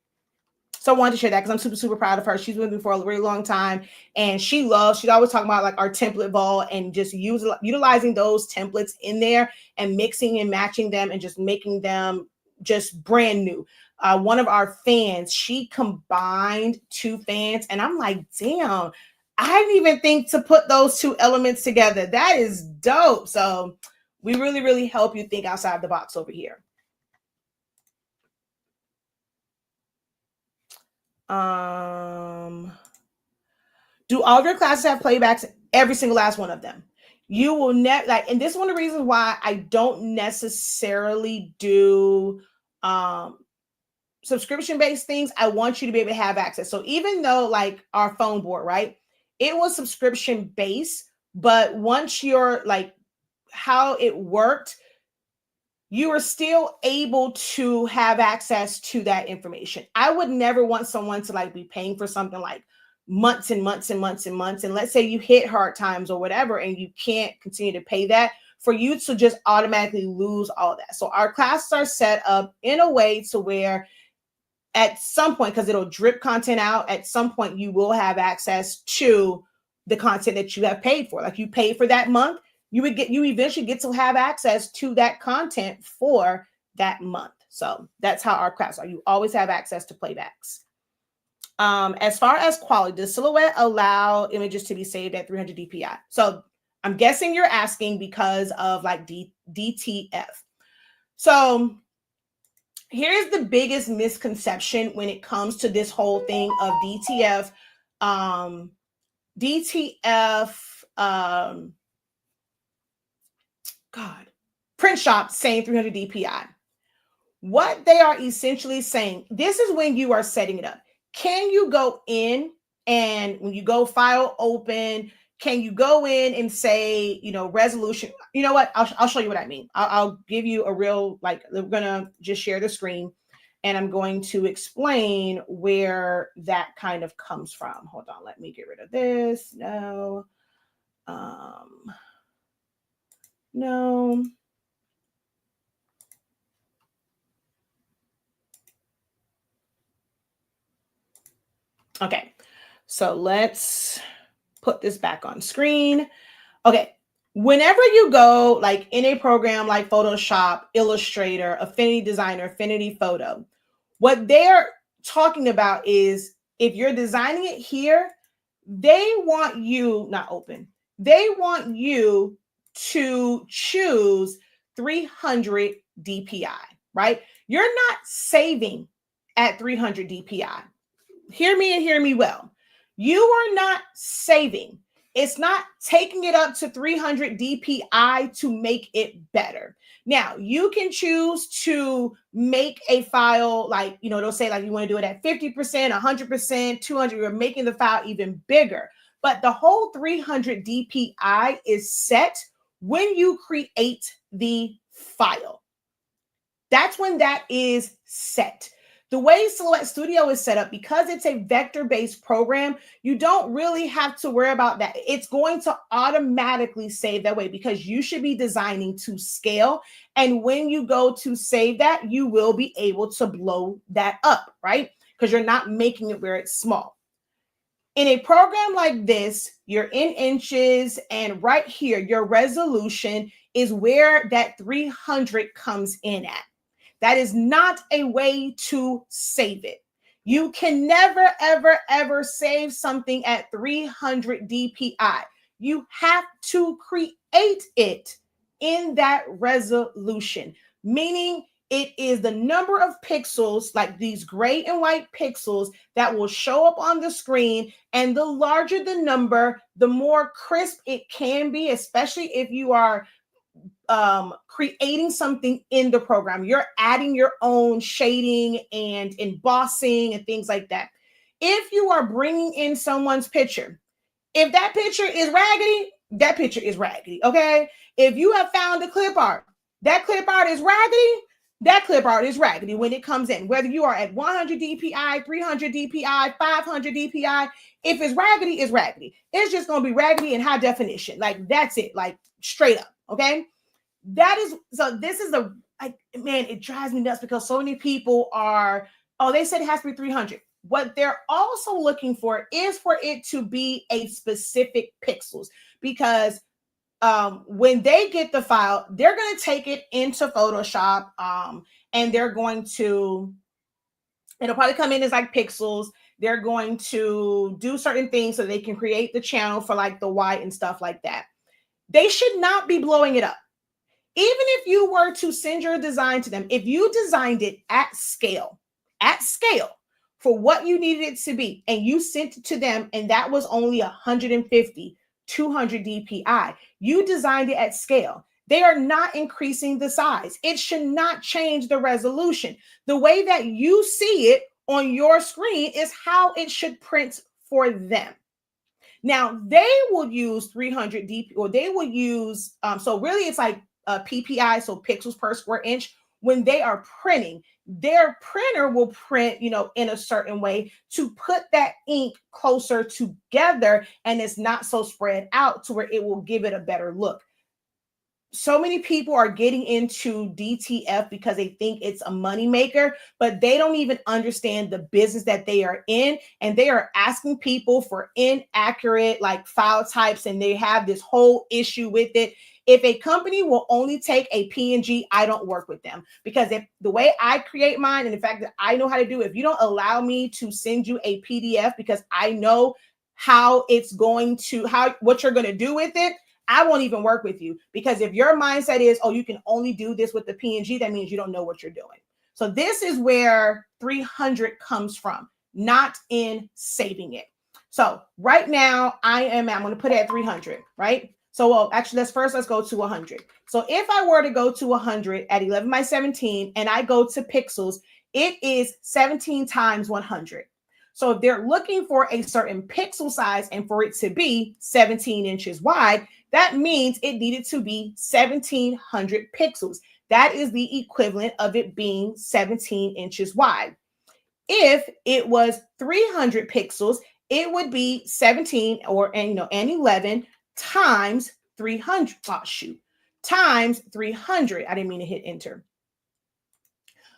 So I wanted to share that because I'm super, super proud of her. She's with me for a really long time. And she's always talking about like our template vault and just utilizing those templates in there and mixing and matching them and just making them just brand new. One of our fans, she combined 2 fans. And I'm like, damn, I didn't even think to put those 2 elements together. That is dope. So we really, really help you think outside the box over here. Do all of your classes have playbacks? Every single last one of them. You will never like, and this is one of the reasons why I don't necessarily do subscription-based things. I want you to be able to have access. So even though like our phone board, right? It was subscription-based, but once you're like how it worked, you are still able to have access to that information. I would never want someone to like be paying for something like months and months and months and months. And let's say you hit hard times or whatever, and you can't continue to pay that, for you to just automatically lose all that. So our classes are set up in a way to where at some point, because it'll drip content out, at some point you will have access to the content that you have paid for. Like you paid for that month, you eventually get to have access to that content for that month. So that's how our classes are. You always have access to playbacks. As far as quality, does Silhouette allow images to be saved at 300 dpi? So I'm guessing you're asking because of like DTF. So here's the biggest misconception when it comes to this whole thing of DTF. God, print shop saying 300 DPI. What they are essentially saying, this is when you are setting it up. Can you go in and when you go file open, can you go in and say, resolution? You know what? I'll show you what I mean. I'll give you a real, we're going to just share the screen and I'm going to explain where that kind of comes from. Hold on. Let me get rid of this. No. No. Okay, so let's put this back on screen. Okay, whenever you go like in a program like Photoshop, Illustrator, Affinity Designer, Affinity Photo, what they're talking about is if you're designing it here, they want you, not open, they want you to choose 300 DPI, right? You're not saving at 300 DPI. Hear me and hear me well. You are not saving. It's not taking it up to 300 DPI to make it better. Now, you can choose to make a file like, they'll say like you want to do it at 50%, 100%, 200, you're making the file even bigger. But the whole 300 DPI is set when you create the file. That's when that is set. The way Select Studio is set up, because it's a vector-based program, you don't really have to worry about that. It's going to automatically save that way because you should be designing to scale. And when you go to save that, you will be able to blow that up, right? Because you're not making it where it's small. In a program like this, you're in inches, and right here, your resolution is where that 300 comes in at. That is not a way to save it. You can never, ever, ever save something at 300 DPI. You have to create it in that resolution, meaning it is the number of pixels, like these gray and white pixels, that will show up on the screen. And the larger the number, the more crisp it can be, especially if you are creating something in the program. You're adding your own shading and embossing and things like that. If you are bringing in someone's picture, if that picture is raggedy, that picture is raggedy, okay? If you have found a clip art, that clip art is raggedy, that clip art is raggedy when it comes in. Whether you are at 100 DPI, 300 DPI, 500 DPI, if it's raggedy, it's raggedy. It's just going to be raggedy in high definition. Like, that's it, like straight up, okay? That is, so this is man, it drives me nuts because so many people are, they said it has to be 300. What they're also looking for is for it to be a specific pixels, because when they get the file, they're going to take it into Photoshop, and they're going to, it'll probably come in as like pixels. They're going to do certain things so they can create the channel for like the white and stuff like that. They should not be blowing it up. Even if you were to send your design to them, if you designed it at scale for what you needed it to be, and you sent it to them, and that was only 150, 200 DPI, you designed it at scale. They are not increasing the size. It should not change the resolution. The way that you see it on your screen is how it should print for them. Now, they will use 300 DP, or they will use, so really it's like PPI, so pixels per square inch. When they are printing, their printer will print, in a certain way to put that ink closer together, and it's not so spread out to where it will give it a better look. So many people are getting into DTF because they think it's a moneymaker, but they don't even understand the business that they are in. And they are asking people for inaccurate like file types, and they have this whole issue with it. If a company will only take a PNG, I don't work with them, because if the way I create mine, and the fact that I know how to do it, if you don't allow me to send you a PDF because I know how it's going to, what you're going to do with it, I won't even work with you. Because if your mindset is, you can only do this with the PNG, that means you don't know what you're doing. So this is where 300 comes from, not in saving it. So right now I'm going to put it at 300, right? So, well, actually, let's go to 100. So if I were to go to 100 at 11 by 17 and I go to pixels, it is 17 times 100. So if they're looking for a certain pixel size and for it to be 17 inches wide, that means it needed to be 1700 pixels. That is the equivalent of it being 17 inches wide. If it was 300 pixels, it would be 17 and 11 times 300. Oh, shoot. Times 300. I didn't mean to hit enter.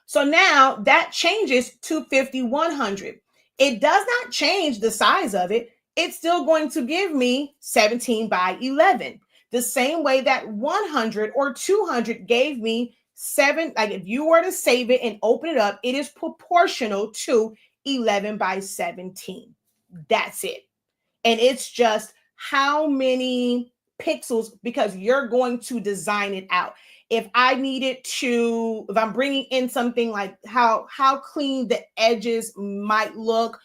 So now that changes to 5100. It does not change the size of it. It's still going to give me 17 by 11. The same way that 100 or 200 gave me 7. Like if you were to save it and open it up, it is proportional to 11 by 17. That's it. And it's just how many pixels, because you're going to design it out. If I'm bringing in something like how clean the edges might look,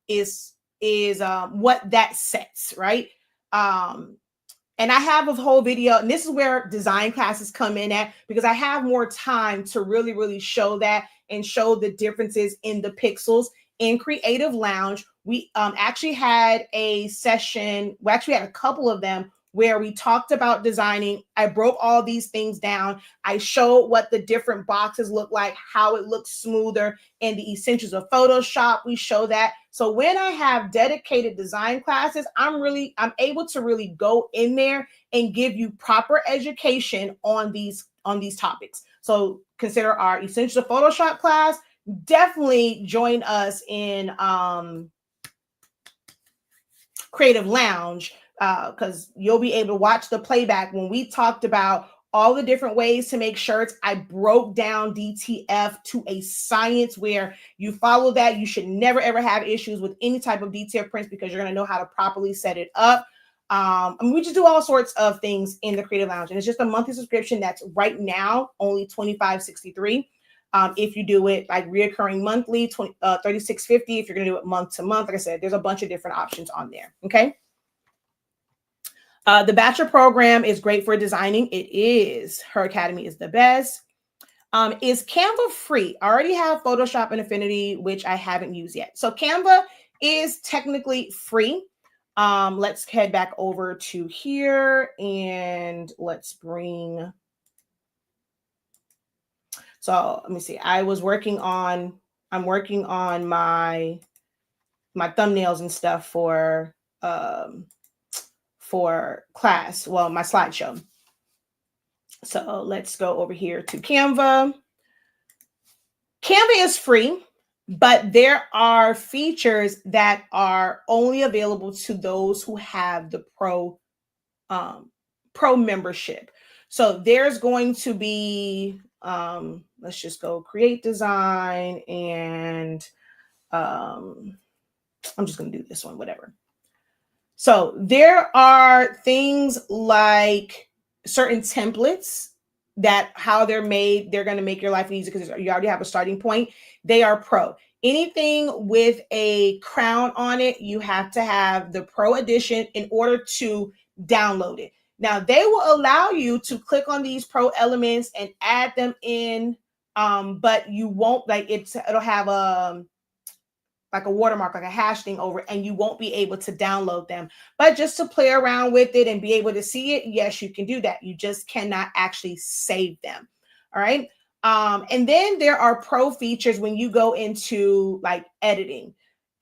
is what that sets, right? And I have a whole video, and this is where design classes come in at, because I have more time to really, really show that and show the differences in the pixels. In Creative Lounge, we actually had a session, we actually had a couple of them where we talked about designing. I broke all these things down. I showed what the different boxes look like, how it looks smoother, and the essentials of Photoshop. We show that. So when I have dedicated design classes, I'm able to really go in there and give you proper education on these topics. So consider our essentials of Photoshop class. Definitely join us in Creative Lounge, because you'll be able to watch the playback when we talked about all the different ways to make shirts. I broke down DTF to a science where you follow that. You should never, ever have issues with any type of DTF prints because you're going to know how to properly set it up. We just do all sorts of things in the Creative Lounge, and it's just a monthly subscription that's right now only $25.63. If you do it like reoccurring monthly, $36.50. If you're going to do it month to month, like I said, there's a bunch of different options on there. Okay. The Bachelor Program is great for designing. It is. Her Academy is the best. Is Canva free? I already have Photoshop and Affinity, which I haven't used yet. So Canva is technically free. Let's head back over to here and let's bring. So let me see. I'm working on my thumbnails and stuff for class. Well, my slideshow. So let's go over here to Canva. Canva is free, but there are features that are only available to those who have the pro membership. So there's going to be, let's just go create design, and I'm just going to do this one, whatever. So there are things like certain templates that how they're made, they're going to make your life easy because you already have a starting point. They are pro. Anything with a crown on it, you have to have the pro edition in order to download it. Now they will allow you to click on these pro elements and add them in, but you won't it'll have like a watermark, like a hash thing over it, and you won't be able to download them. But just to play around with it and be able to see it, yes, you can do that. You just cannot actually save them. All right. And then there are pro features when you go into like editing.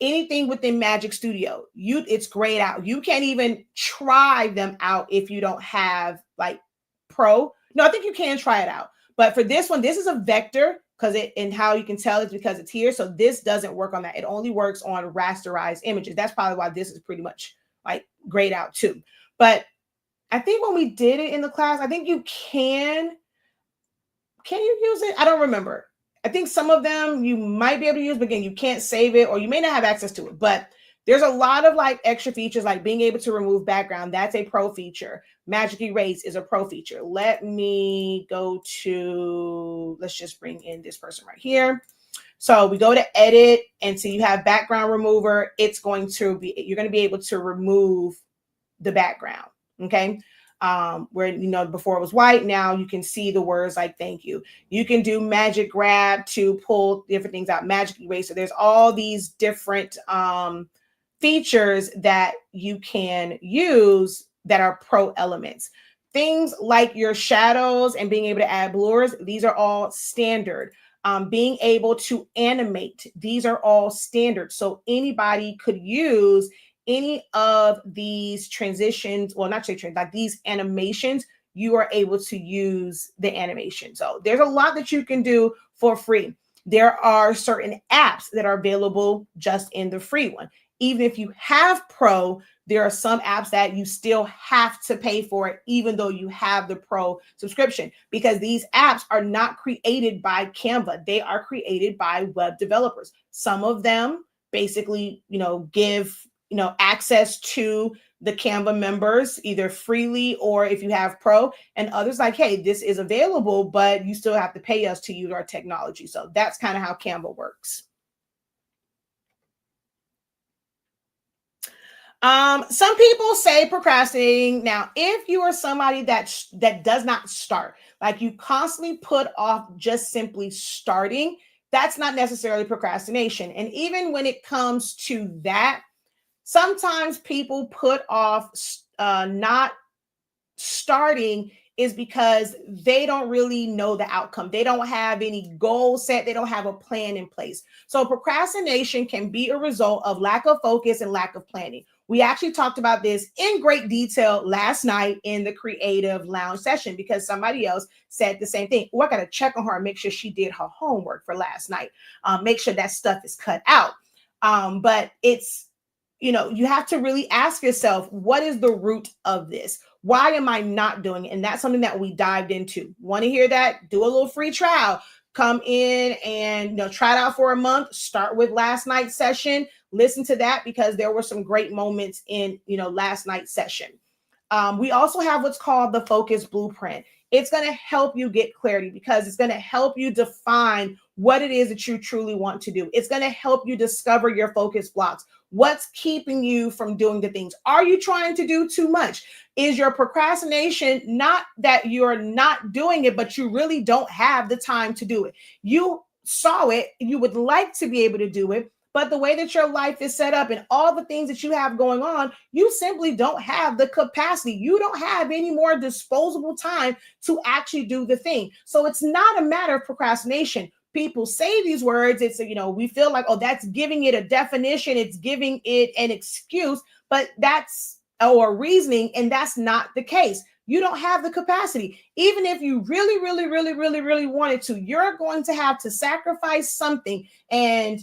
Anything within Magic Studio, it's grayed out. You can't even try them out if you don't have like pro. No, I think you can try it out. But for this one, this is a vector, and how you can tell is because it's here. So this doesn't work on that. It only works on rasterized images. That's probably why this is pretty much like grayed out too. But I think when we did it in the class, I think you can you use it? I don't remember. I think some of them you might be able to use, but again, you can't save it or you may not have access to it. But there's a lot of like extra features, like being able to remove background. That's a pro feature. Magic Erase is a pro feature. Let me go to, let's just bring in this person right here. So we go to edit, and so you have background remover. You're going to be able to remove the background. Okay. Where, before it was white, now you can see the words like thank you. You can do magic grab to pull different things out, magic eraser. There's all these different features that you can use that are pro elements. Things like your shadows and being able to add blurs, these are all standard. Being able to animate, these are all standard. So anybody could use any of these transitions, well, not like these animations, you are able to use the animation. So there's a lot that you can do for free. There are certain apps that are available just in the free one. Even if you have Pro, there are some apps that you still have to pay for it, even though you have the Pro subscription, because these apps are not created by Canva. They are created by web developers. Some of them basically, give access to the Canva members either freely or if you have Pro, and others like, hey, this is available, but you still have to pay us to use our technology. So that's kind of how Canva works. Some people say procrastinating. Now, if you are somebody that does not start, like you constantly put off just simply starting, that's not necessarily procrastination. And even when it comes to that, sometimes people put off not starting is because they don't really know the outcome. They don't have any goal set. They don't have a plan in place. So procrastination can be a result of lack of focus and lack of planning. We actually talked about this in great detail last night in the Creative Lounge session because somebody else said the same thing. Oh, I got to check on her and make sure she did her homework for last night. Make sure that stuff is cut out. But it's, you have to really ask yourself, what is the root of this? Why am I not doing it? And that's something that we dived into. Want to hear that? Do a little free trial. Come in and try it out for a month. Start with last night's session. Listen to that because there were some great moments in last night's session. We also have what's called the focus blueprint. It's going to help you get clarity because it's going to help you define what it is that you truly want to do. It's going to help you discover your focus blocks. What's keeping you from doing the things? Are you trying to do too much? Is your procrastination not that you're not doing it, but you really don't have the time to do it? You saw it, you would like to be able to do it, but the way that your life is set up and all the things that you have going on, you simply don't have the capacity. You don't have any more disposable time to actually do the thing. So it's not a matter of procrastination. People say these words, it's, we feel like, oh, that's giving it a definition. It's giving it an excuse, but or reasoning. And that's not the case. You don't have the capacity. Even if you really, really, really, really, really wanted to, you're going to have to sacrifice something and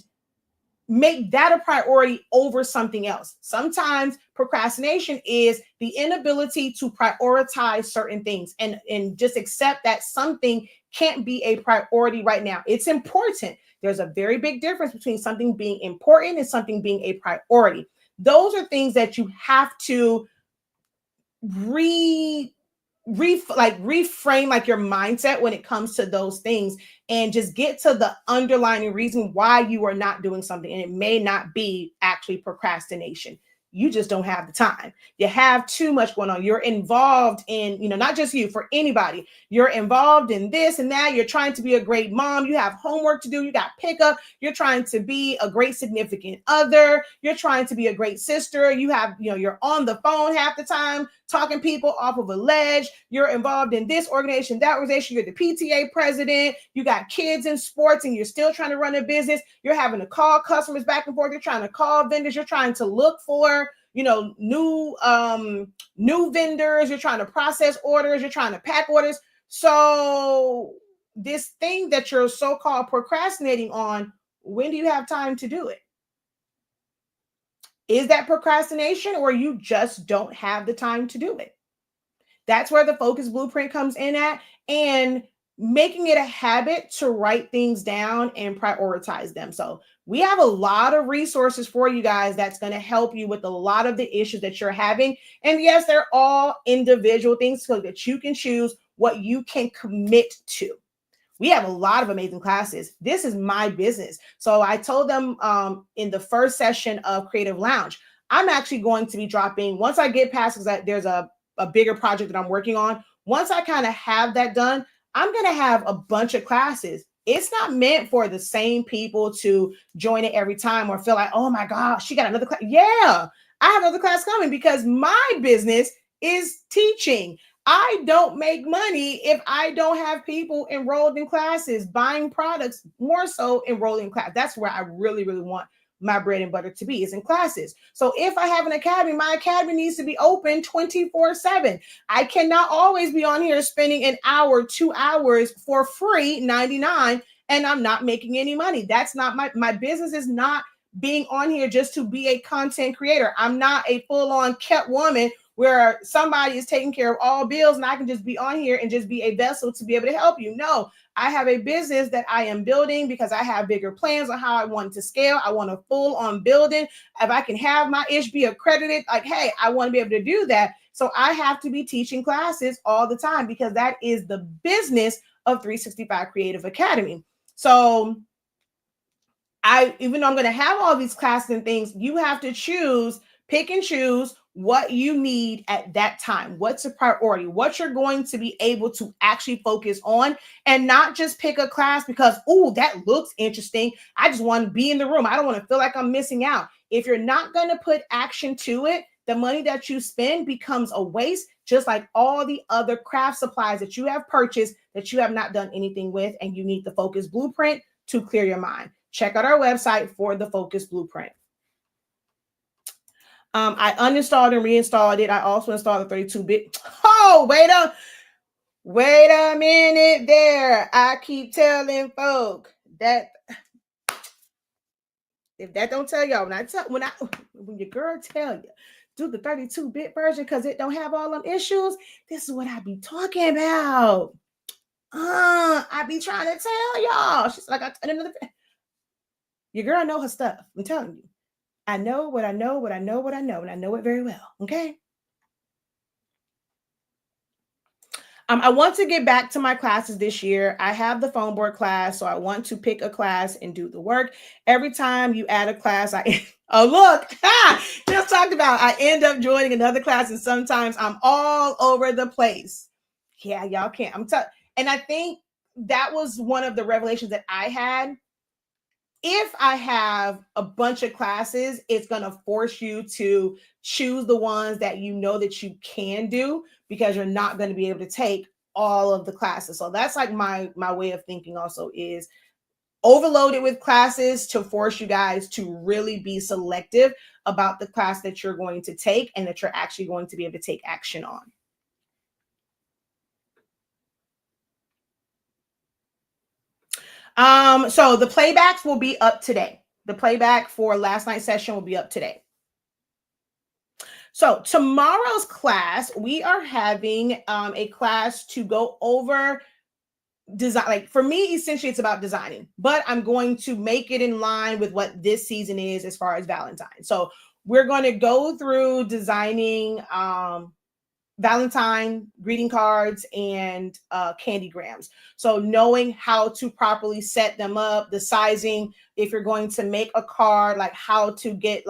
make that a priority over something else. Sometimes procrastination is the inability to prioritize certain things and just accept that something can't be a priority right now. It's important. There's a very big difference between something being important and something being a priority. Those are things that you have to reframe like your mindset when it comes to those things and just get to the underlying reason why you are not doing something. And it may not be actually procrastination. You just don't have the time. You have too much going on. You're involved in, not just you, for anybody. You're involved in this and that. You're trying to be a great mom. You have homework to do. You got pickup. You're trying to be a great significant other. You're trying to be a great sister. You have, you're on the phone half the time, talking people off of a ledge. You're involved in this organization, that organization. You're the PTA president. You got kids in sports and you're still trying to run a business. You're having to call customers back and forth. You're trying to call vendors. You're trying to look for, new vendors. You're trying to process orders. You're trying to pack orders. So this thing that you're so-called procrastinating on, when do you have time to do it? Is that procrastination or you just don't have the time to do it? That's where the focus blueprint comes in at, and making it a habit to write things down and prioritize them. So we have a lot of resources for you guys that's going to help you with a lot of the issues that you're having. And yes, they're all individual things so that you can choose what you can commit to. We have a lot of amazing classes. This is my business. So I told them in the first session of Creative Lounge, I'm actually going to be dropping, once I get past, because there's a a bigger project that I'm working on. Once I kind of have that done, I'm going to have a bunch of classes. It's not meant for the same people to join it every time or feel like, oh my gosh, she got another class. Yeah, I have another class coming because my business is teaching. I don't make money if I don't have people enrolled in classes, buying products, more so enrolled in class. That's where I really, really want my bread and butter to be, is in classes. So if I have an academy, my academy needs to be open 24/7. I cannot always be on here spending an hour, 2 hours for free, 99, and I'm not making any money. That's not my business is not being on here just to be a content creator. I'm not a full-on kept woman where somebody is taking care of all bills and I can just be on here and just be a vessel to be able to help you. No, I have a business that I am building because I have bigger plans on how I want to scale. I want a full on building. If I can have my ish be accredited, like, hey, I want to be able to do that. So I have to be teaching classes all the time because that is the business of 365 Creative Academy. So even though I'm going to have all these classes and things, you have to pick and choose what you need at that time. What's a priority? What you're going to be able to actually focus on, and not just pick a class because, oh, that looks interesting. I just want to be in the room. I don't want to feel like I'm missing out. If you're not going to put action to it, the money that you spend becomes a waste, just like all the other craft supplies that you have purchased that you have not done anything with, and you need the focus blueprint to clear your mind. Check out our website for the focus blueprint. I uninstalled and reinstalled it. I also installed the 32-bit. Oh, wait a minute there. I keep telling folk that if that don't tell y'all, when your girl tell you, do the 32-bit version because it don't have all them issues, this is what I be talking about. I be trying to tell y'all. She's like, your girl know her stuff. I'm telling you. I know what I know, and I know it very well. Okay. I want to get back to my classes this year. I have the phone board class, so I want to pick a class and do the work. Every time you add a class, oh look, just talked about, I end up joining another class, and sometimes I'm all over the place. Yeah, y'all can't. And I think that was one of the revelations that I had. If I have a bunch of classes, it's going to force you to choose the ones that you know that you can do, because you're not going to be able to take all of the classes. So that's like my way of thinking also, is overloaded with classes to force you guys to really be selective about the class that you're going to take and that you're actually going to be able to take action on. So the playbacks will be up today. The playback for last night's session will be up today. So tomorrow's class, we are having a class to go over design. Like for me, essentially it's about designing, but I'm going to make it in line with what this season is as far as Valentine's. So we're going to go through designing Valentine greeting cards and candygrams. So knowing how to properly set them up, the sizing, if you're going to make a card, like how to get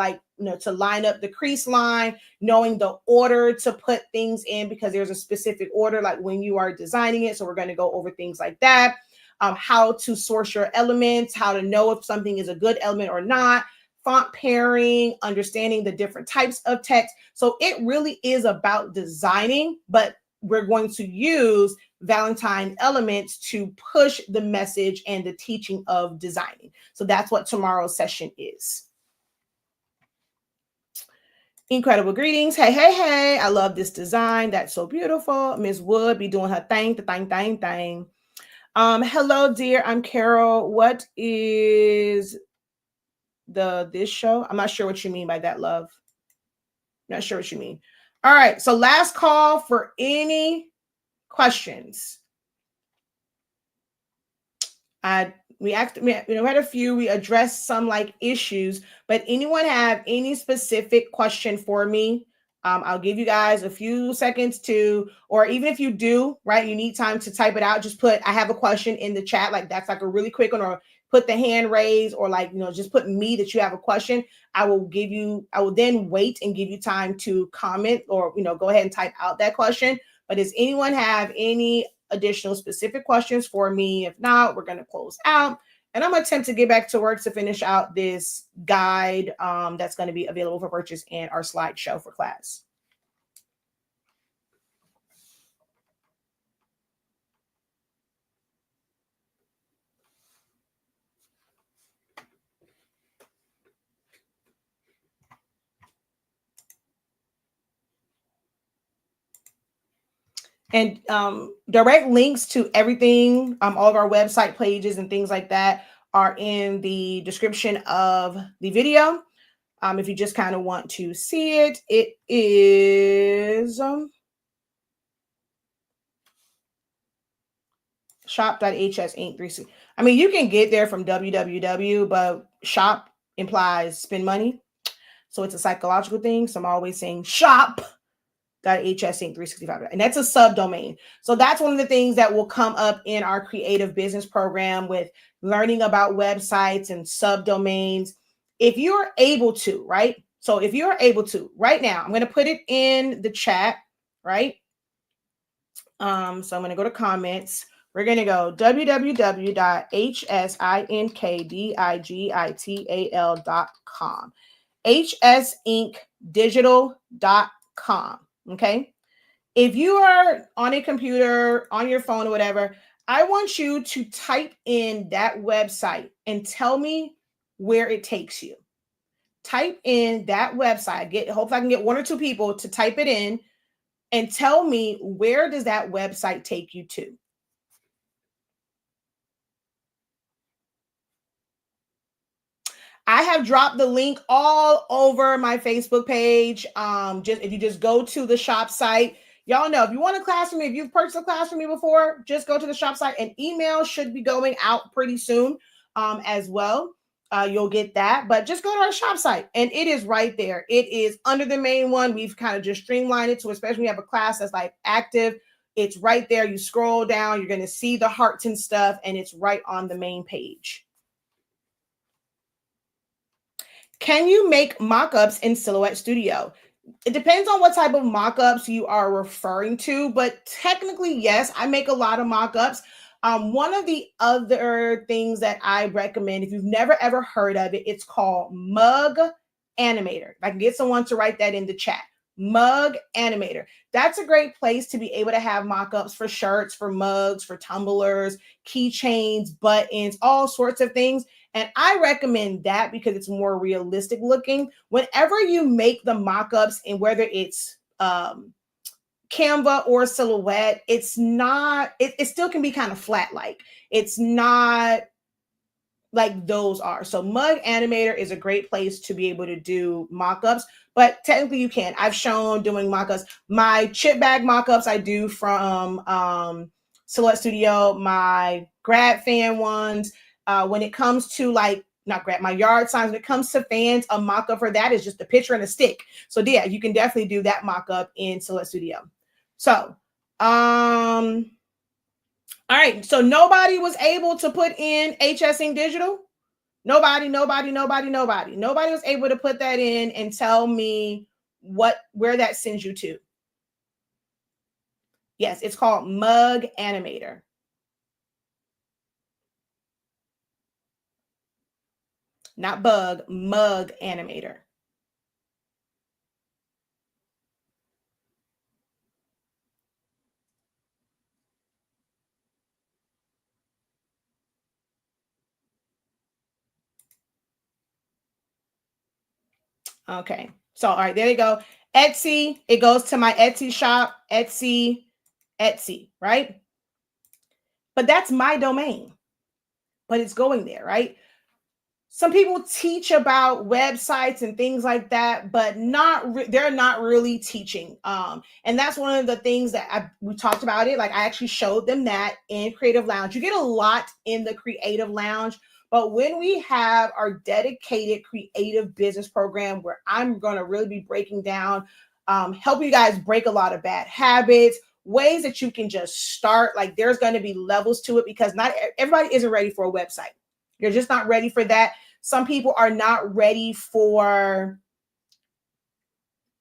to line up the crease line, knowing the order to put things in, because there's a specific order like when you are designing it. So we're going to go over things like that. How to source your elements, how to know if something is a good element or not, font pairing, understanding the different types of text. So it really is about designing, but we're going to use Valentine elements to push the message and the teaching of designing. So that's what tomorrow's session is. Incredible greetings. Hey, hey, hey. I love this design. That's so beautiful. Ms. Wood be doing her thing, the thing. Hello, dear. I'm Carol. What is this show? I'm not sure what you mean by that, love. Not sure what you mean. All right. So last call for any questions. We had a few, we addressed some issues, but anyone have any specific question for me? I'll give you guys a few seconds or even if you do, right, you need time to type it out, just put, I have a question in the chat. That's a really quick one, or put the hand raise or like, just put me that you have a question. I will then wait and give you time to comment or, go ahead and type out that question. But does anyone have any additional specific questions for me? If not, we're going to close out. And I'm going to attempt to get back to work to finish out this guide that's going to be available for purchase in our slideshow for class. And direct links to everything, all of our website pages and things like that are in the description of the video. If you just kind of want to see it, it is shop.hsinc3. I mean, you can get there from www, but shop implies spend money. So it's a psychological thing. So I'm always saying shop.hsinc365. And that's a subdomain. So that's one of the things that will come up in our creative business program with learning about websites and subdomains. If you're able to, right? So if you're able to, right now, I'm going to put it in the chat, right? So I'm going to go to comments. We're going to go www.hsinkdigital.com. hsinkdigital.com. Okay. If you are on a computer, on your phone or whatever, I want you to type in that website and tell me where it takes you. Type in that website. Hopefully I can get one or two people to type it in and tell me, where does that website take you to? I have dropped the link all over my Facebook page. If you just go to the shop site, y'all know, if you want a class from me, if you've purchased a class from me before, just go to the shop site. An email should be going out pretty soon as well. You'll get that, but just go to our shop site and it is right there. It is under the main one. We've kind of just streamlined it to, especially when you have a class that's like active, it's right there. You scroll down, you're going to see the hearts and stuff, and it's right on the main page. Can you make mock-ups in Silhouette Studio? It depends on what type of mock-ups you are referring to, but technically, yes, I make a lot of mock-ups. One of the other things that I recommend, if you've never ever heard of it, it's called Mug Animator. If I can get someone to write that in the chat. Mug Animator. That's a great place to be able to have mock-ups for shirts, for mugs, for tumblers, keychains, buttons, all sorts of things. And I recommend that because it's more realistic looking. Whenever you make the mock-ups, and whether it's Canva or Silhouette, it's not, it still can be kind of flat like. It's not like those are. So Mug Animator is a great place to be able to do mock-ups, but technically you can. I've shown doing mock-ups. My chip bag mock-ups I do from Silhouette Studio, my grad fan ones. When it comes to like, not grad, my yard signs, when it comes to fans, a mock-up for that is just a picture and a stick. So yeah, you can definitely do that mock-up in Silhouette Studio. So, all right. So nobody was able to put in HSing Digital. Nobody was able to put that in and tell me where that sends you to. Yes, it's called Mug Animator. Not bug, Mug Animator. Okay. So, all right, there you go. Etsy, it goes to my Etsy shop, Etsy, right? But that's my domain. But it's going there, right? Some people teach about websites and things like that, but they're not really teaching. And that's one of the things that we talked about it. Like I actually showed them that in Creative Lounge. You get a lot in the Creative Lounge, but when we have our dedicated creative business program where I'm going to really be breaking down, help you guys break a lot of bad habits, ways that you can just start, like there's going to be levels to it because not everybody isn't ready for a website. You're just not ready for that. Some people are not ready for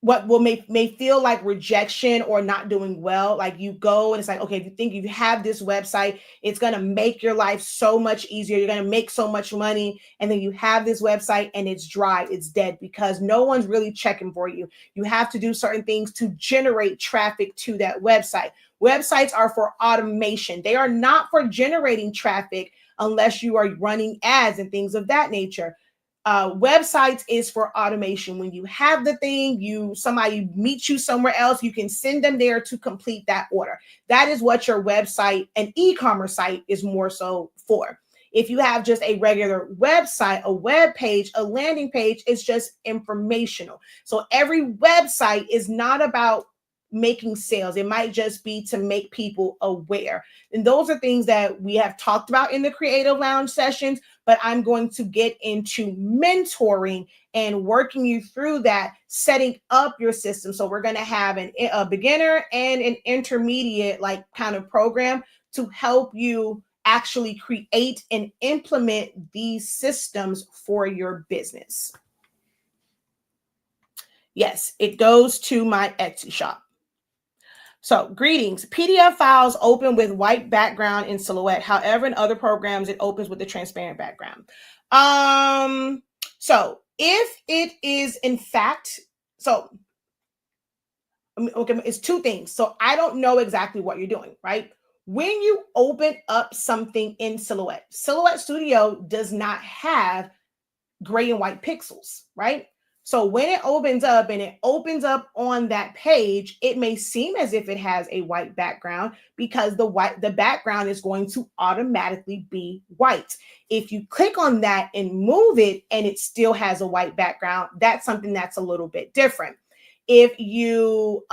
what will may feel like rejection or not doing well. Like you go and it's like, okay, if you think you have this website, it's going to make your life so much easier. You're going to make so much money. And then you have this website and it's dry, it's dead because no one's really checking for you. You have to do certain things to generate traffic to that website. Websites are for automation. They are not for generating traffic unless you are running ads and things of that nature. Websites is for automation. When you have the thing, somebody meets you somewhere else, you can send them there to complete that order. That is what your website, an e-commerce site, is more so for. If you have just a regular website, a web page, a landing page, it's just informational. So every website is not about making sales. It might just be to make people aware. And those are things that we have talked about in the Creative Lounge sessions, but I'm going to get into mentoring and working you through that, setting up your system. So we're going to have a beginner and an intermediate like kind of program to help you actually create and implement these systems for your business. Yes, it goes to my Etsy shop. So greetings. PDF files open with white background in Silhouette. However, in other programs, it opens with the transparent background. So if it is in fact, okay, it's two things. So I don't know exactly what you're doing, right? When you open up something in Silhouette, Silhouette Studio does not have gray and white pixels, right? So when it opens up and it opens up on that page, it may seem as if it has a white background because the background is going to automatically be white. If you click on that and move it and it still has a white background, that's something that's a little bit different. When you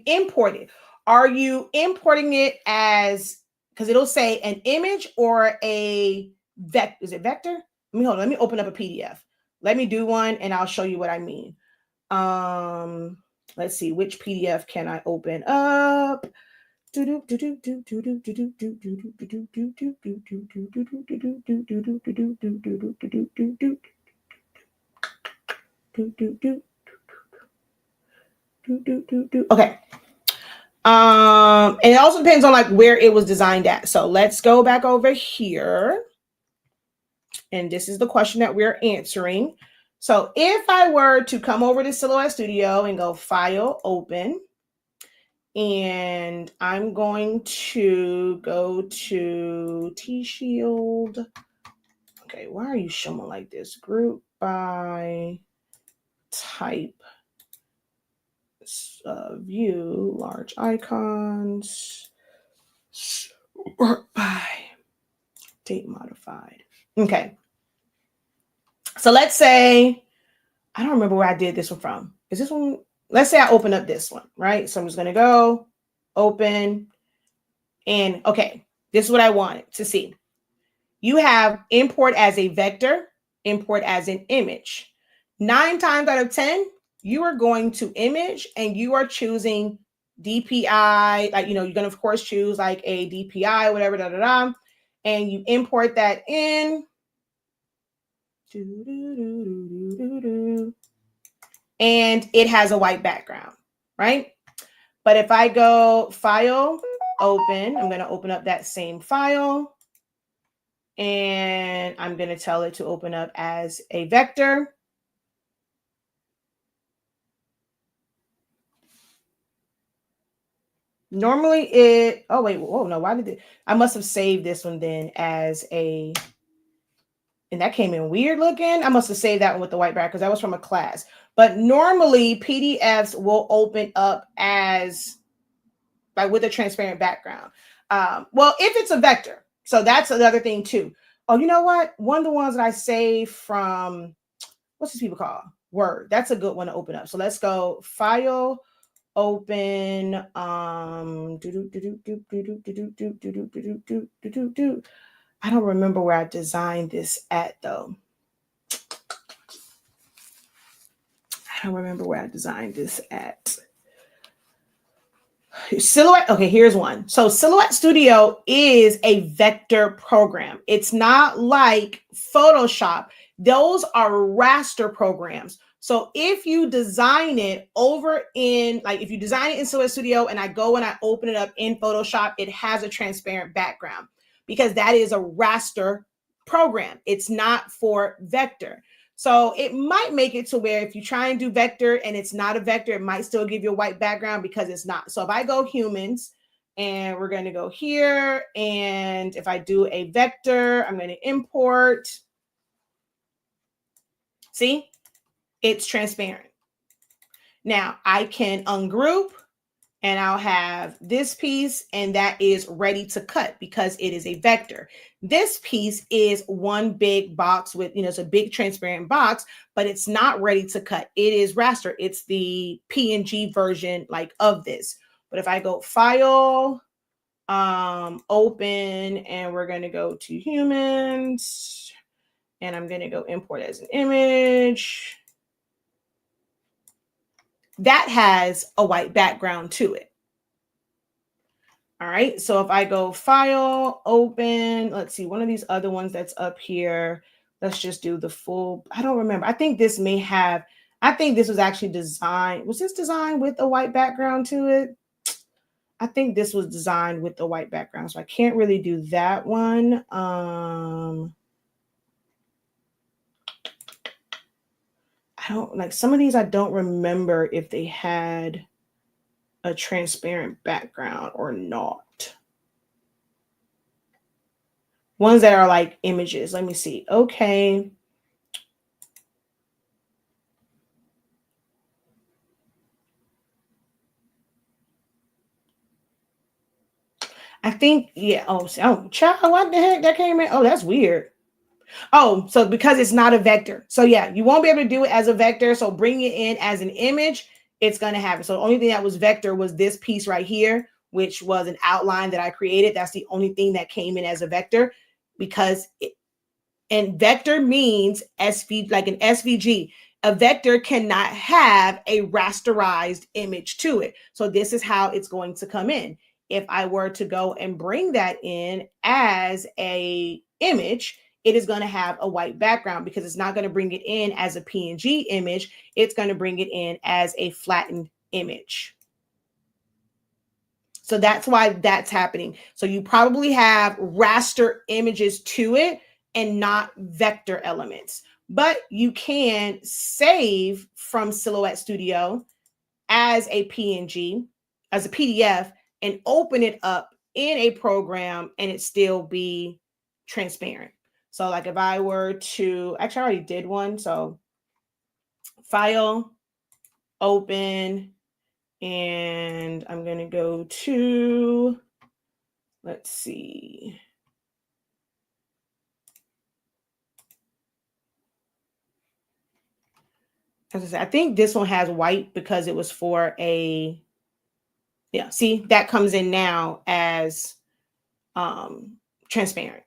import it, are you importing it as, because it'll say an image or a vector? Is it vector? Let me open up a PDF. Let me do one and I'll show you what I mean. Let's see, which PDF can I open up? Okay. And it also depends on like where it was designed at. So let's go back over here. And this is the question that we're answering. So if I were to come over to Silhouette Studio and go File, Open, and I'm going to go to T-Shield. Okay, why are you showing like this? Group by type, view, large icons, sort by date modified. Okay. So let's say, I don't remember where I did this one from. Is this one? Let's say I open up this one, right? So I'm just going to go open and okay, this is what I wanted to see. You have import as a vector, import as an image. 9 times out of 10, you are going to image and you are choosing DPI. Like, you're going to, of course, choose like a DPI, whatever, and you import that in. And it has a white background, right? But if I go File, Open, I'm going to open up that same file. And I'm going to tell it to open up as a vector. Normally oh wait, whoa, no, why did it? I must have saved this one then as a, and that came in weird looking. I must have saved that one with the white background because that was from a class. But normally PDFs will open up as like with a transparent background. Well, if it's a vector, so that's another thing too. Oh, you know what? One of the ones that I saved from, what's these people called? Word. That's a good one to open up. So let's go File, Open. I don't remember where I designed this at though. Silhouette. Okay, here's one. So Silhouette Studio is a vector program. It's not like Photoshop. Those are raster programs. So if you design it over in, like if you design it in Silhouette Studio and I go and I open it up in Photoshop, it has a transparent background because that is a raster program. It's not for vector. So it might make it to where if you try and do vector and it's not a vector, it might still give you a white background because it's not. So if I go humans and we're going to go here, and if I do a vector, I'm going to import. See, it's transparent. Now I can ungroup and I'll have this piece, and that is ready to cut because it is a vector. This piece is one big box with, it's a big transparent box, but it's not ready to cut. It is raster. It's the PNG version like of this. But if I go file, open, and we're going to go to humans, and I'm going to go import as an image. That has a white background to it. All right, so if I go file, open, let's see, one of these other ones that's up here, let's just do the full, I don't remember. I think this may have, I think this was actually designed, was this designed with a white background to it? I think this was designed with the white background, so I can't really do that one. I don't, like some of these, I don't remember if they had a transparent background or not. Ones that are like images. Let me see. Okay. I think, yeah. Oh, child, what the heck that came in? Oh, that's weird. Oh, so because it's not a vector. So yeah, you won't be able to do it as a vector. So bring it in as an image, it's going to happen. So the only thing that was vector was this piece right here, which was an outline that I created. That's the only thing that came in as a vector because and vector means SV, like an SVG. A vector cannot have a rasterized image to it. So this is how it's going to come in. If I were to go and bring that in as a image, it is going to have a white background because it's not going to bring it in as a PNG image. It's going to bring it in as a flattened image. So that's why that's happening. So you probably have raster images to it and not vector elements. But you can save from Silhouette Studio as a PNG, as a PDF, and open it up in a program and it still be transparent. So like if I were to, actually I already did one. So file, open, and I'm going to go to, let's see. As I said, I think this one has white because it was for a, yeah, see, that comes in now as transparent.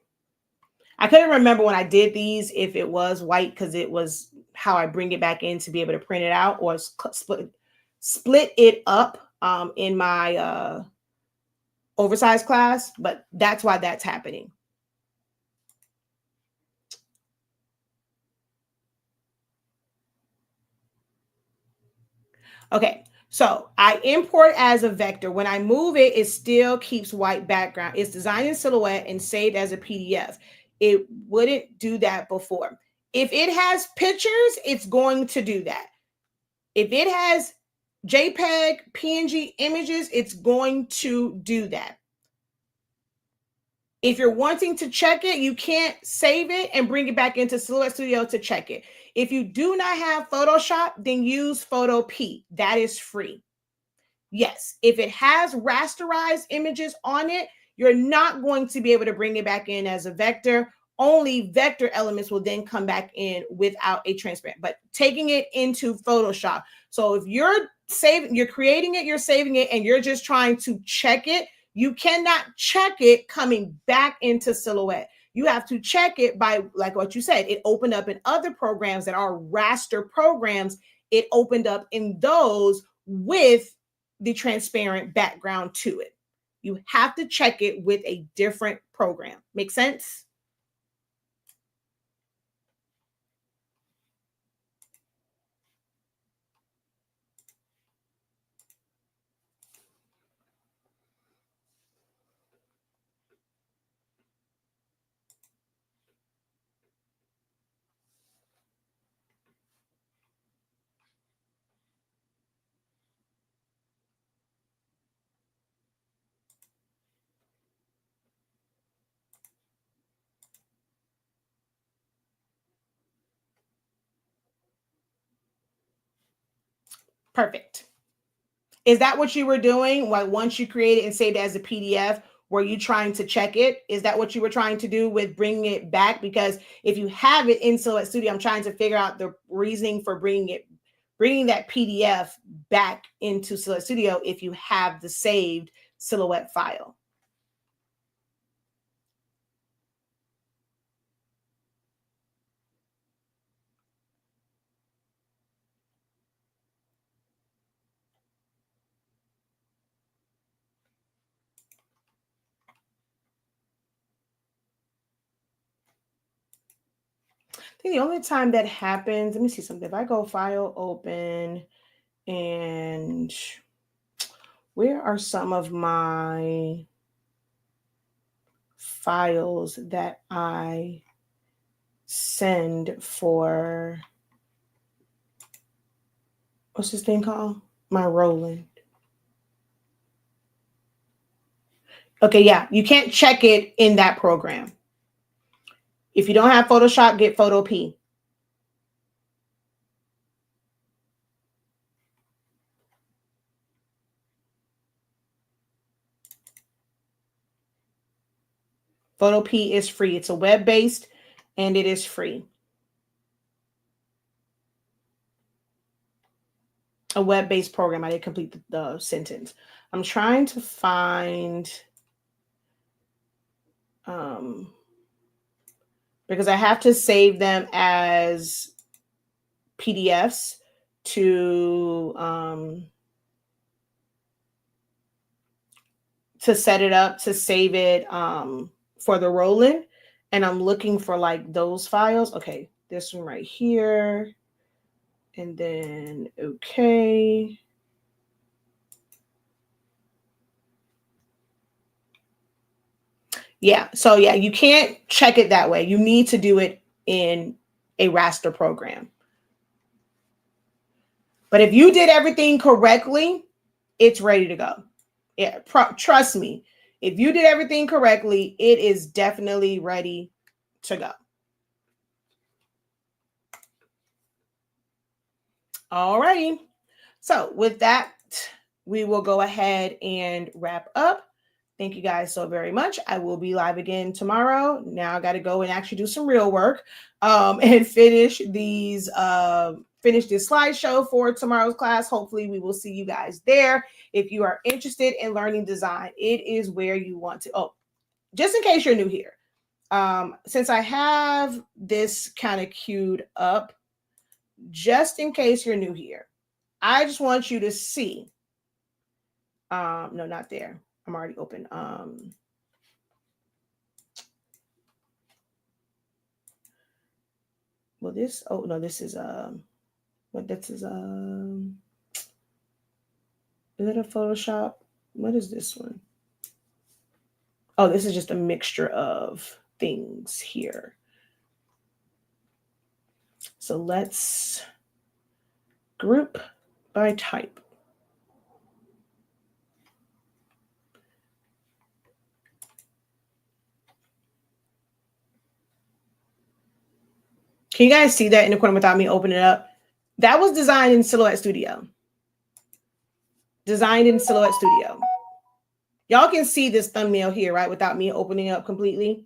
I couldn't remember when I did these if it was white because it was how I bring it back in to be able to print it out or split it up in my oversized class, but that's why that's happening. Okay, so I import as a vector. When I move it, it still keeps white background. It's designed in Silhouette and saved as a PDF. It wouldn't do that before. If it has pictures, it's going to do that. If it has JPEG, PNG images, it's going to do that. If you're wanting to check it, you can't save it and bring it back into Silhouette Studio to check it. If you do not have Photoshop, then use Photo P. That is free. Yes, if it has rasterized images on it, you're not going to be able to bring it back in as a vector. Only vector elements will then come back in without a transparent, but taking it into Photoshop. So if you're saving, you're creating it, you're saving it, and you're just trying to check it, you cannot check it coming back into Silhouette. You have to check it by, like what you said, it opened up in other programs that are raster programs. It opened up in those with the transparent background to it. You have to check it with a different program. Make sense? Perfect. Is that what you were doing? Like once you create it and saved it as a PDF, were you trying to check it? Is that what you were trying to do with bringing it back? Because if you have it in Silhouette Studio, I'm trying to figure out the reasoning for bringing that PDF back into Silhouette Studio if you have the saved Silhouette file. I think the only time that happens, let me see something. If I go file open, and where are some of my files that I send for, what's this thing called? My Roland. Okay, yeah, you can't check it in that program. If you don't have Photoshop, get Photop. Photop is free. It's a web-based and it is free. A web-based program. I didn't complete the sentence. I'm trying to find because I have to save them as PDFs to set it up to save it for the Roland, and I'm looking for like those files. Okay, this one right here, and then okay. Yeah, so yeah, you can't check it that way. You need to do it in a raster program. But if you did everything correctly, it's ready to go. Yeah, trust me. If you did everything correctly, it is definitely ready to go. All righty. So with that, we will go ahead and wrap up. Thank you guys so very much. I will be live again tomorrow. Now I got to go and actually do some real work and finish this slideshow for tomorrow's class. Hopefully we will see you guys there. If you are interested in learning design, it is where you want to. Oh, just in case you're new here, since I have this kind of queued up, just in case you're new here, I just want you to see. No, not there. I'm already open. Well, this, oh no, this is what this is it a Photoshop? What is this one? Oh, this is just a mixture of things here. So let's group by type. Can you guys see that in the corner without me opening it up? That was designed in Silhouette Studio. Designed in Silhouette Studio. Y'all can see this thumbnail here, right? Without me opening it up completely.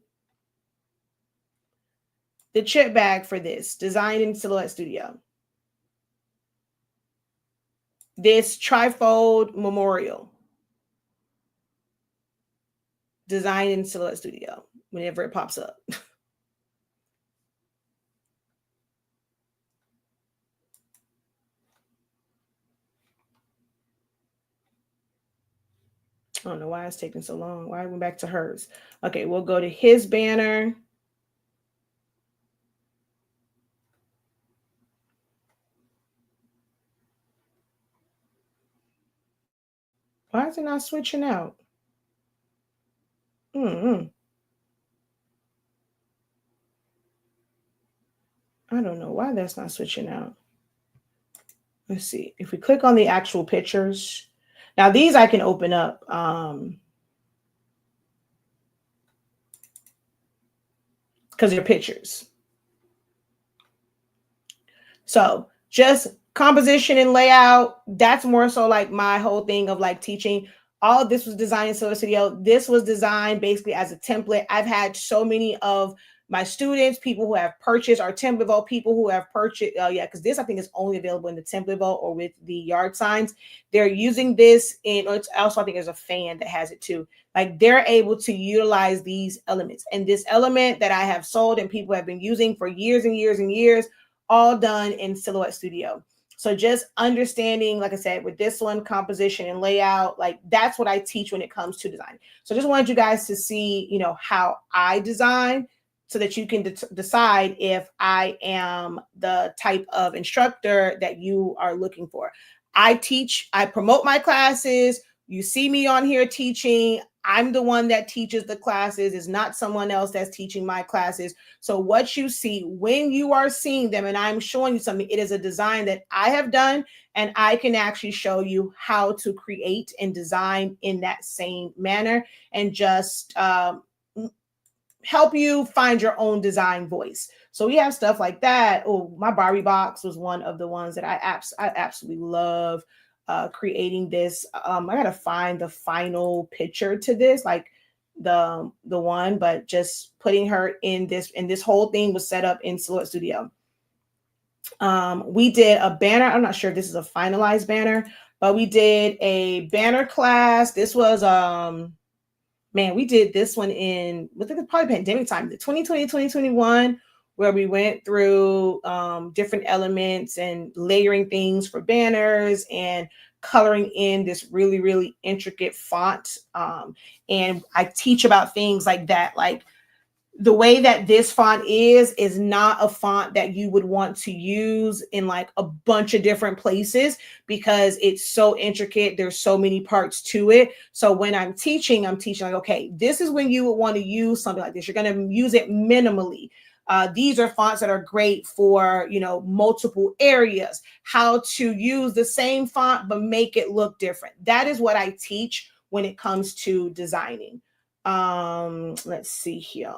The chip bag for this, designed in Silhouette Studio. This trifold memorial, designed in Silhouette Studio, whenever it pops up. I don't know why it's taking so long. Why I went back to hers. Okay, we'll go to his banner. Why is it not switching out? I don't know why that's not switching out. Let's see. If we click on the actual pictures, now these I can open up. Because they're pictures. So just composition and layout, that's more so like my whole thing of like teaching. All of this was designed in Silhouette Studio. This was designed basically as a template. I've had so many of my students, people who have purchased our template vote, people who have purchased, because this I think is only available in the template vote or with the yard signs. They're using this in, or it's also I think there's a fan that has it too. Like they're able to utilize these elements. And this element that I have sold and people have been using for years and years and years, all done in Silhouette Studio. So just understanding, like I said, with this one, composition and layout, like that's what I teach when it comes to design. So just wanted you guys to see, how I design so that you can decide if I am the type of instructor that you are looking for. I promote my classes. You see me on here teaching. I'm the one that teaches the classes. It's not someone else that's teaching my classes. So what you see when you are seeing them and I'm showing you something, it is a design that I have done, and I can actually show you how to create and design in that same manner and just help you find your own design voice. So we have stuff like that. Oh, my Barbie box was one of the ones that I absolutely love creating this. I gotta find the final picture to this, like the one, but just putting her in this, and this whole thing was set up in Silhouette Studio. We did a banner. I'm not sure if this is a finalized banner, but we did a banner class. This was man, we did this one in, I think it's probably pandemic time, the 2020, 2021, where we went through different elements and layering things for banners and coloring in this really, really intricate font. And I teach about things like that, like the way that this font is not a font that you would want to use in like a bunch of different places because it's so intricate. There's so many parts to it. So when I'm teaching like, okay, this is when you would want to use something like this. You're going to use it minimally. These are fonts that are great for, multiple areas, how to use the same font, but make it look different. That is what I teach when it comes to designing. Let's see here.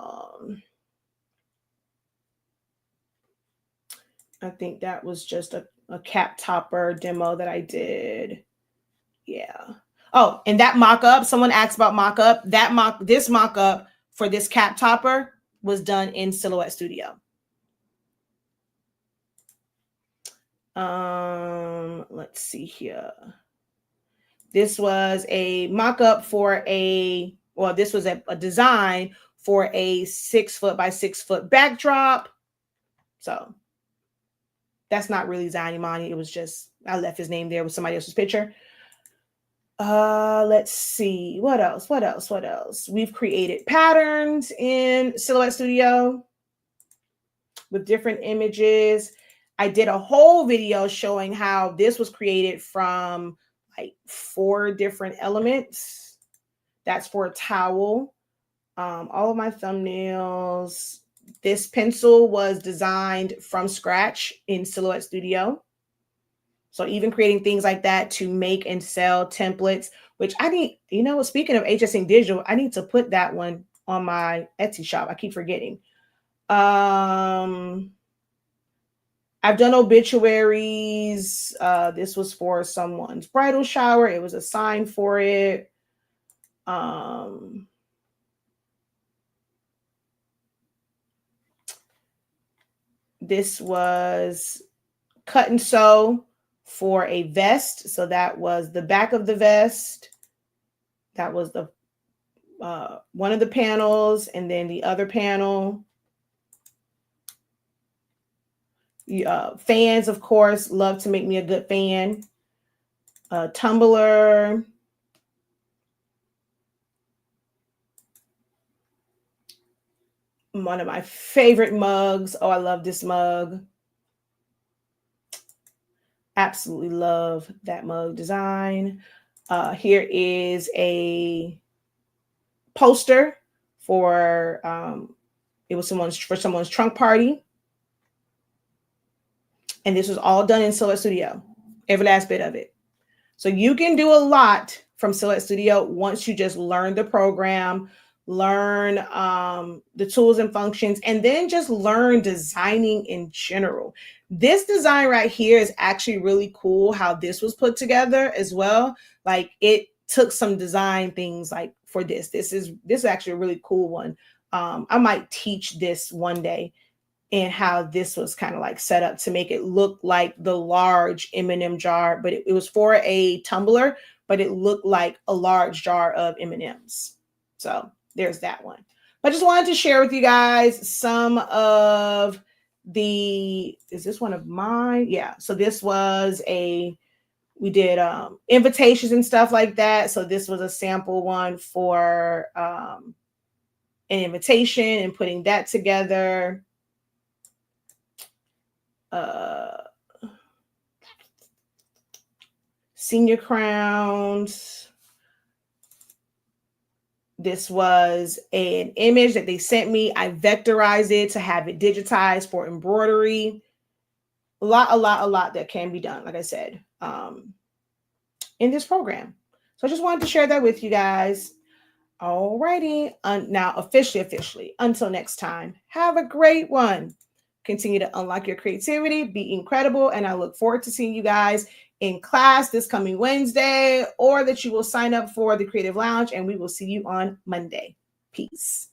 I think that was just a cap topper demo that I did. Yeah. Oh, and that mock-up, someone asked about mock-up. This mock-up for this cap topper was done in Silhouette Studio. Let's see here. This was a mock-up for this was a design for a 6 foot by 6 foot backdrop. So that's not really Zani Mani. It was just, I left his name there with somebody else's picture. Let's see. What else? We've created patterns in Silhouette Studio with different images. I did a whole video showing how this was created from like 4 different elements. That's for a towel. All of my thumbnails. This pencil was designed from scratch in Silhouette Studio. So even creating things like that to make and sell templates, which I need, speaking of HSing Digital, I need to put that one on my Etsy shop. I keep forgetting. I've done obituaries. This was for someone's bridal shower. It was a sign for it. This was cut and sew for a vest. So that was the back of the vest. That was the one of the panels, and then the other panel. Fans, of course, love to make me a good fan. Tumbler. One of my favorite mugs. Oh, I love this mug. Absolutely love that mug design. Here is a poster for it was someone's trunk party, and this was all done in Silhouette Studio, every last bit of it. So you can do a lot from Silhouette Studio once you just learn the program, learn the tools and functions, and then just learn designing in general. This design right here is actually really cool how this was put together as well. Like it took some design things like for this. This is actually a really cool one. I might teach this one day, and how this was kind of like set up to make it look like the large M&M jar, but it was for a tumbler, but it looked like a large jar of M&Ms. So there's that one. I just wanted to share with you guys some of is this one of mine? Yeah. So this was we did invitations and stuff like that. So this was a sample one for an invitation and putting that together. Senior crowns. This was an image that they sent me. I vectorized it to have it digitized for embroidery. A lot that can be done, like I said, in this program. So I just wanted to share that with you guys. Alrighty. Now officially, until next time, have a great one. Continue to unlock your creativity, be incredible, and I look forward to seeing you guys in class this coming Wednesday, or that you will sign up for the Creative Lounge, and we will see you on Monday. Peace.